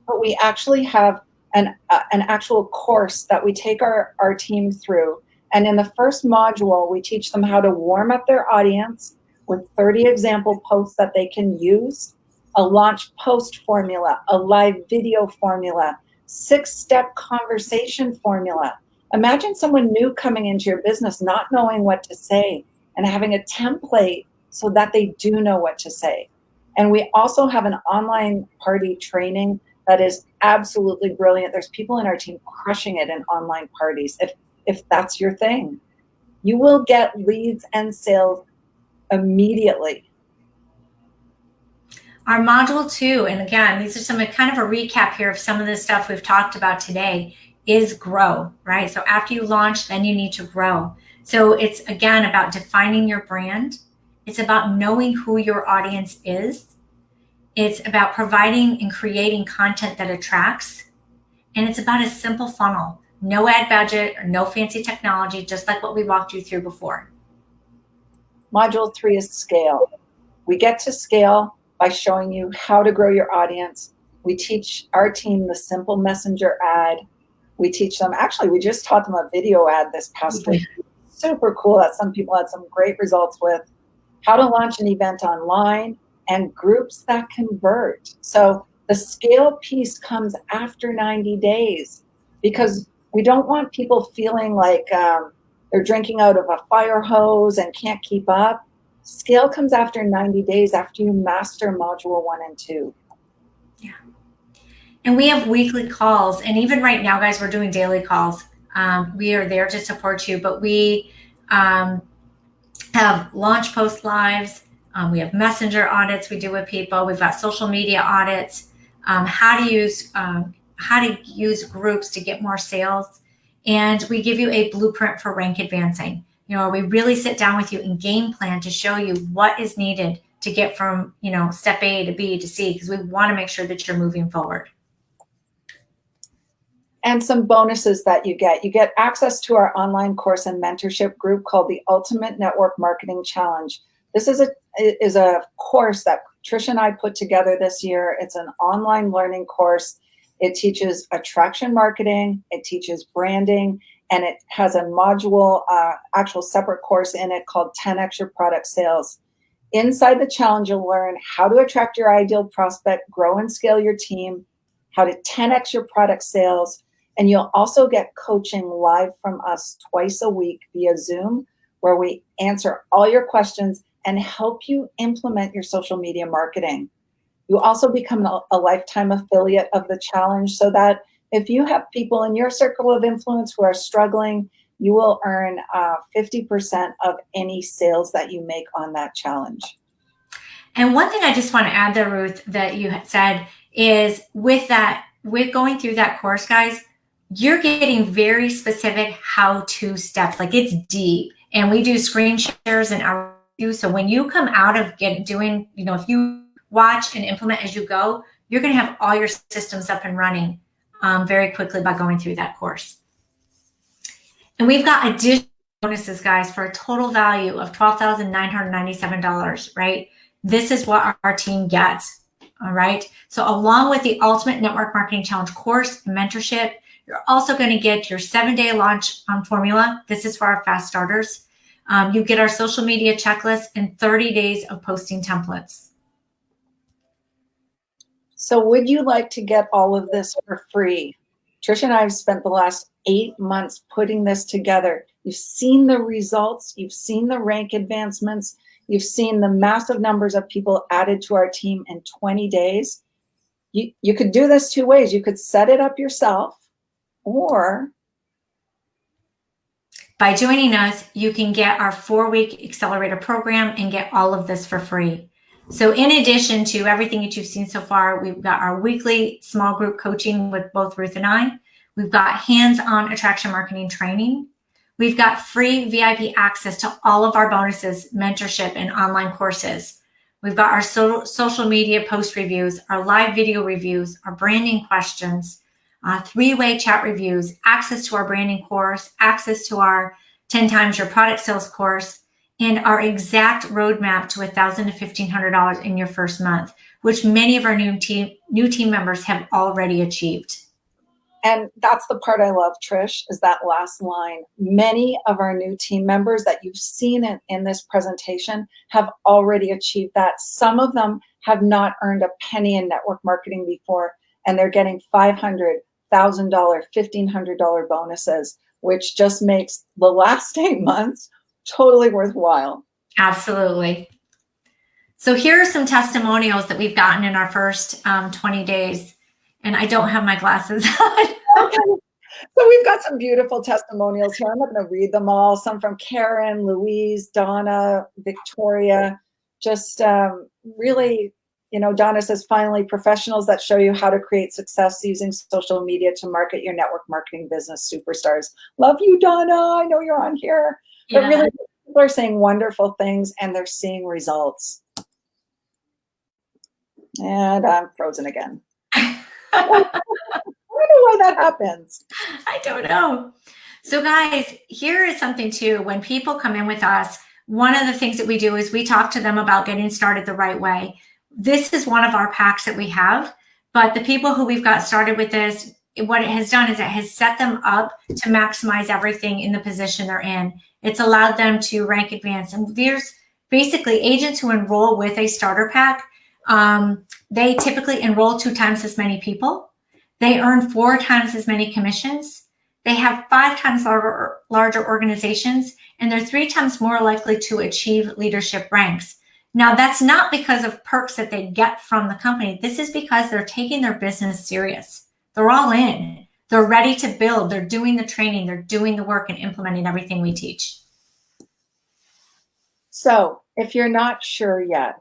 but we actually have an actual course that we take our team through. And in the first module, we teach them how to warm up their audience with 30 example posts that they can use, a launch post formula, a live video formula, 6-step conversation formula. Imagine someone new coming into your business, not knowing what to say and having a template so that they do know what to say. And we also have an online party training that is absolutely brilliant. There's people in our team crushing it in online parties. If that's your thing, you will get leads and sales immediately.
Our module 2, and again, these are some kind of a recap here of some of the stuff we've talked about today, is grow, right? So after you launch, then you need to grow. So it's again about defining your brand. It's about knowing who your audience is. It's about providing and creating content that attracts. And it's about a simple funnel. No ad budget or no fancy technology, just like what we walked you through before.
Module 3 is scale. We get to scale by showing you how to grow your audience. We teach our team the simple messenger ad. We teach them, actually, we just taught them a video ad this past week. Super cool that some people had some great results with. How to launch an event online and groups that convert. So the scale piece comes after 90 days because we don't want people feeling like they're drinking out of a fire hose and can't keep up. Scale comes after 90 days after you master module 1 and 2.
Yeah. And we have weekly calls. And even right now, guys, we're doing daily calls. We are there to support you, but we have launch post lives. We have messenger audits we do with people. We've got social media audits, how to use groups to get more sales. And we give you a blueprint for rank advancing. We really sit down with you and game plan to show you what is needed to get from, step A to B to C, because we want to make sure that you're moving forward.
And some bonuses that you get. You get access to our online course and mentorship group called the Ultimate Network Marketing Challenge. This is a course that Trish and I put together this year. It's an online learning course. It teaches attraction marketing, it teaches branding, and it has a module, actual separate course in it called 10x your product sales. Inside the challenge, you'll learn how to attract your ideal prospect, grow and scale your team, how to 10x your product sales, and you'll also get coaching live from us twice a week via Zoom, where we answer all your questions and help you implement your social media marketing. You also become a lifetime affiliate of the challenge so that if you have people in your circle of influence who are struggling, you will earn 50% of any sales that you make on that challenge.
And one thing I just want to add there, Ruth, that you had said is with going through that course, guys, you're getting very specific how-to steps. Like, it's deep, and we do screen shares and our review. So when you come out of doing, if you watch and implement as you go, you're going to have all your systems up and running very quickly by going through that course. And we've got additional bonuses, guys, for a total value of $12,997, right? This is what our team gets, all right? So along with the Ultimate Network Marketing Challenge course and mentorship, you're also going to get your 7-day launch formula. This is for our fast starters. You get our social media checklist and 30 days of posting templates.
So would you like to get all of this for free? Trish and I have spent the last 8 months putting this together. You've seen the results. You've seen the rank advancements. You've seen the massive numbers of people added to our team in 20 days. You could do this 2 ways. You could set it up yourself, or
by joining us, you can get our 4-week accelerator program and get all of this for free. So in addition to everything that you've seen so far, we've got our weekly small group coaching with both Ruth and I. We've got hands-on attraction marketing training. We've got free VIP access to all of our bonuses, mentorship, and online courses. We've got our social media post reviews, our live video reviews, our branding questions, 3-way chat reviews, access to our branding course, access to our 10 times your product sales course, and our exact roadmap to $1,000 to $1,500 in your first month, which many of our new team members have already achieved.
And that's the part I love, Trish, is that last line. Many of our new team members that you've seen in this presentation have already achieved that. Some of them have not earned a penny in network marketing before, and they're getting $500, $1,000, $1,500 bonuses which just makes the last 8 months totally worthwhile.
Absolutely. So here are some testimonials that we've gotten in our first 20 days. And I don't have my glasses on.
Okay. So we've got some beautiful testimonials here. I'm not going to read them all. Some from Karen, Louise, Donna, Victoria. Just really, Donna says, finally, professionals that show you how to create success using social media to market your network marketing business superstars. Love you, Donna. I know you're on here.
Yeah.
But really, people are saying wonderful things and they're seeing results. And I'm frozen again. I don't know why that happens.
I don't know. So guys, here is something too. When people come in with us, one of the things that we do is we talk to them about getting started the right way. This is one of our packs that we have, but the people who we've got started with this, what it has done is it has set them up to maximize everything in the position they're in. It's allowed them to rank advance. And there's basically agents who enroll with a starter pack. They typically enroll 2 times as many people. They earn 4 times as many commissions. They have 5 times larger organizations, and they're 3 times more likely to achieve leadership ranks. Now, that's not because of perks that they get from the company. This is because they're taking their business serious. They're all in. They're ready to build. They're doing the training. They're doing the work and implementing everything we teach.
So if you're not sure yet,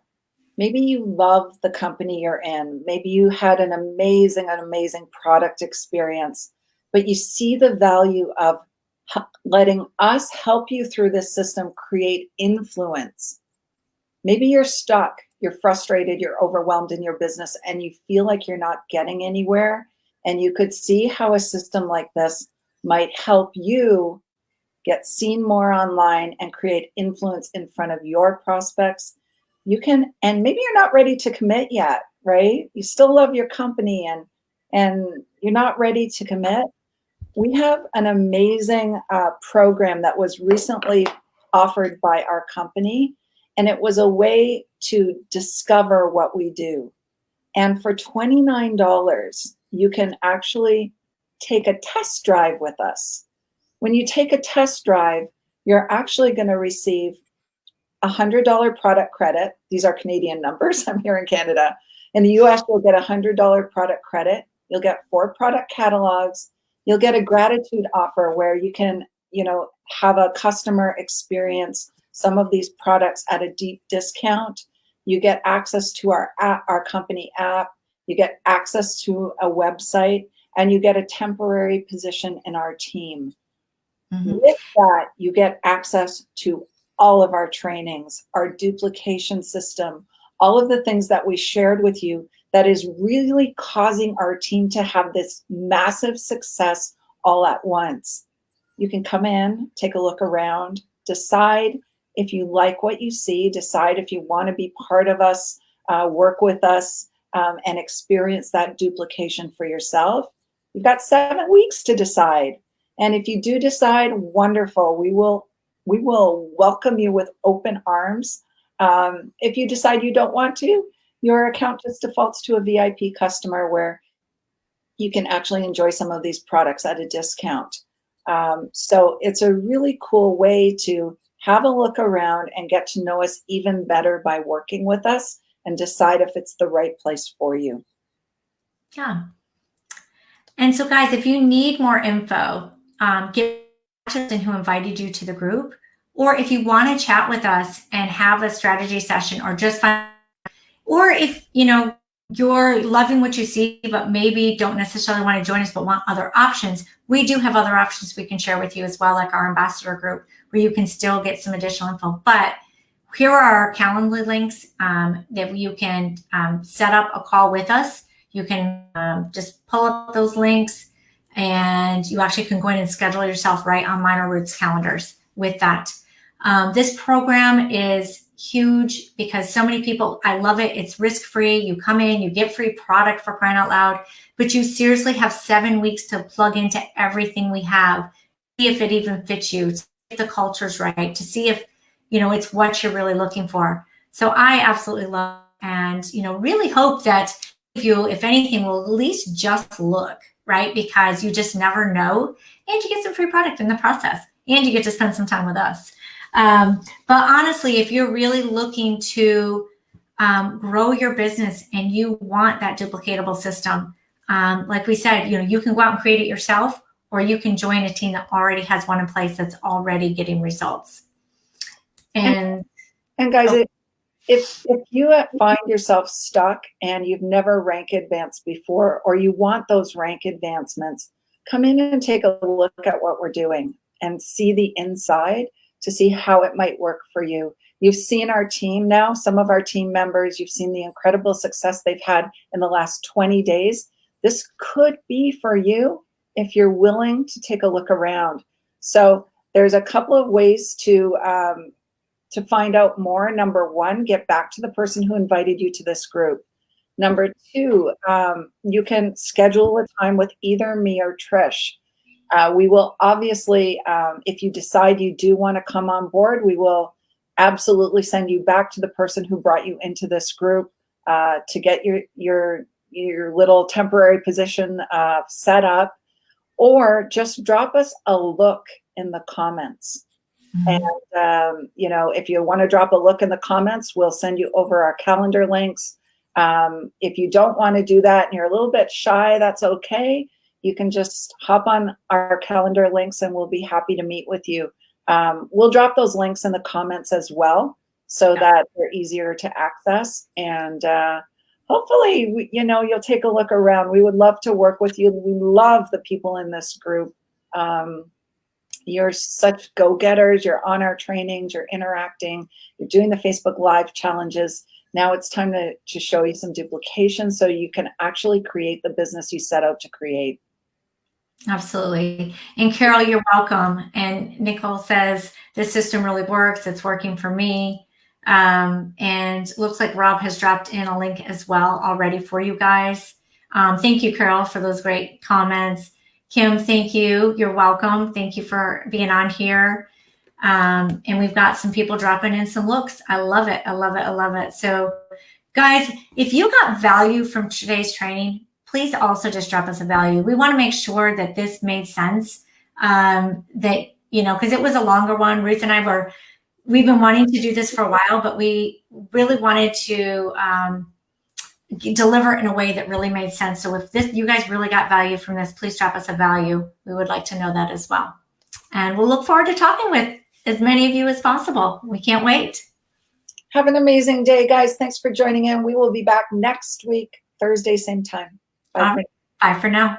maybe you love the company you're in. Maybe you had an amazing product experience, but you see the value of letting us help you through this system create influence. Maybe you're stuck, you're frustrated, you're overwhelmed in your business, and you feel like you're not getting anywhere. And you could see how a system like this might help you get seen more online and create influence in front of your prospects. You can, and maybe you're not ready to commit yet, right? You still love your company and you're not ready to commit. We have an amazing program that was recently offered by our company, and it was a way to discover what we do. And for $29, you can actually take a test drive with us. When you take a test drive, you're actually going to receive $100 product credit. These are Canadian numbers. I'm here in Canada. In the US, you'll get $100 product credit. You'll get 4 product catalogs. You'll get a gratitude offer where you can, have a customer experience some of these products at a deep discount. You get access to our app, our company app. You get access to a website, and you get a temporary position in our team. Mm-hmm. With that, you get access to all of our trainings, our duplication system, all of the things that we shared with you that is really causing our team to have this massive success all at once. You can come in, take a look around, decide if you like what you see, decide if you want to be part of us, work with us, and experience that duplication for yourself. You've got 7 weeks to decide. And if you do decide, wonderful, we will welcome you with open arms. If you decide you don't want to, your account just defaults to a VIP customer where you can actually enjoy some of these products at a discount. So it's a really cool way to have a look around and get to know us even better by working with us and decide if it's the right place for you.
Yeah. And so guys, if you need more info, get Justin who invited you to the group, or if you want to chat with us and have a strategy session, or just find, or if you're loving what you see but maybe don't necessarily want to join us but want other options, we do have other options we can share with you as well, like our ambassador group, where you can still get some additional info. But here are our Calendly links that you can set up a call with us. You can just pull up those links, and you actually can go in and schedule yourself right on Minor Roots calendars with that. This program is huge because so many people, I love it. It's risk-free. You come in, you get free product, for crying out loud, but you seriously have 7 weeks to plug into everything we have, see if it even fits you, see if the culture's right, to see if, it's what you're really looking for. So I absolutely love and, really hope that if anything, will at least just look right? Because you just never know, and you get some free product in the process, and you get to spend some time with us. But honestly, if you're really looking to grow your business and you want that duplicatable system, like we said, you can go out and create it yourself, or you can join a team that already has one in place that's already getting results. And
guys, if you find yourself stuck and you've never rank advanced before, or you want those rank advancements, come in and take a look at what we're doing and see the inside to see how it might work for you. You've seen our team now, some of our team members, you've seen the incredible success they've had in the last 20 days. This could be for you if you're willing to take a look around. So there's a couple of ways to find out more. Number one, get back to the person who invited you to this group. Number two, you can schedule a time with either me or Trish. We will obviously, if you decide you do want to come on board, we will absolutely send you back to the person who brought you into this group to get your little temporary position set up, or just drop us a look in the comments. And, if you want to drop a look in the comments, we'll send you over our calendar links. If you don't want to do that and you're a little bit shy, that's okay. You can just hop on our calendar links and we'll be happy to meet with you. We'll drop those links in the comments as well so that they're easier to access. And hopefully, you'll take a look around. We would love to work with you. We love the people in this group. You're such go-getters. You're on our trainings. You're interacting. You're doing the Facebook Live challenges. Now it's time to show you some duplication so you can actually create the business you set out to create.
Absolutely. And Carol, you're welcome. And Nicole says, this system really works. It's working for me. And looks like Rob has dropped in a link as well already for you guys. Thank you, Carol, for those great comments. Kim, thank you. You're welcome. Thank you for being on here. And we've got some people dropping in some looks. I love it. I love it. I love it. So guys, if you got value from today's training, please also just drop us a value. We want to make sure that this made sense, because it was a longer one. Ruth and I we've been wanting to do this for a while, but we really wanted to deliver in a way that really made sense. So if you guys really got value from this, please drop us a value. We would like to know that as well. And we'll look forward to talking with as many of you as possible. We can't wait.
Have an amazing day, guys. Thanks for joining in. We will be back next week, Thursday, same time. Bye
Bye for now.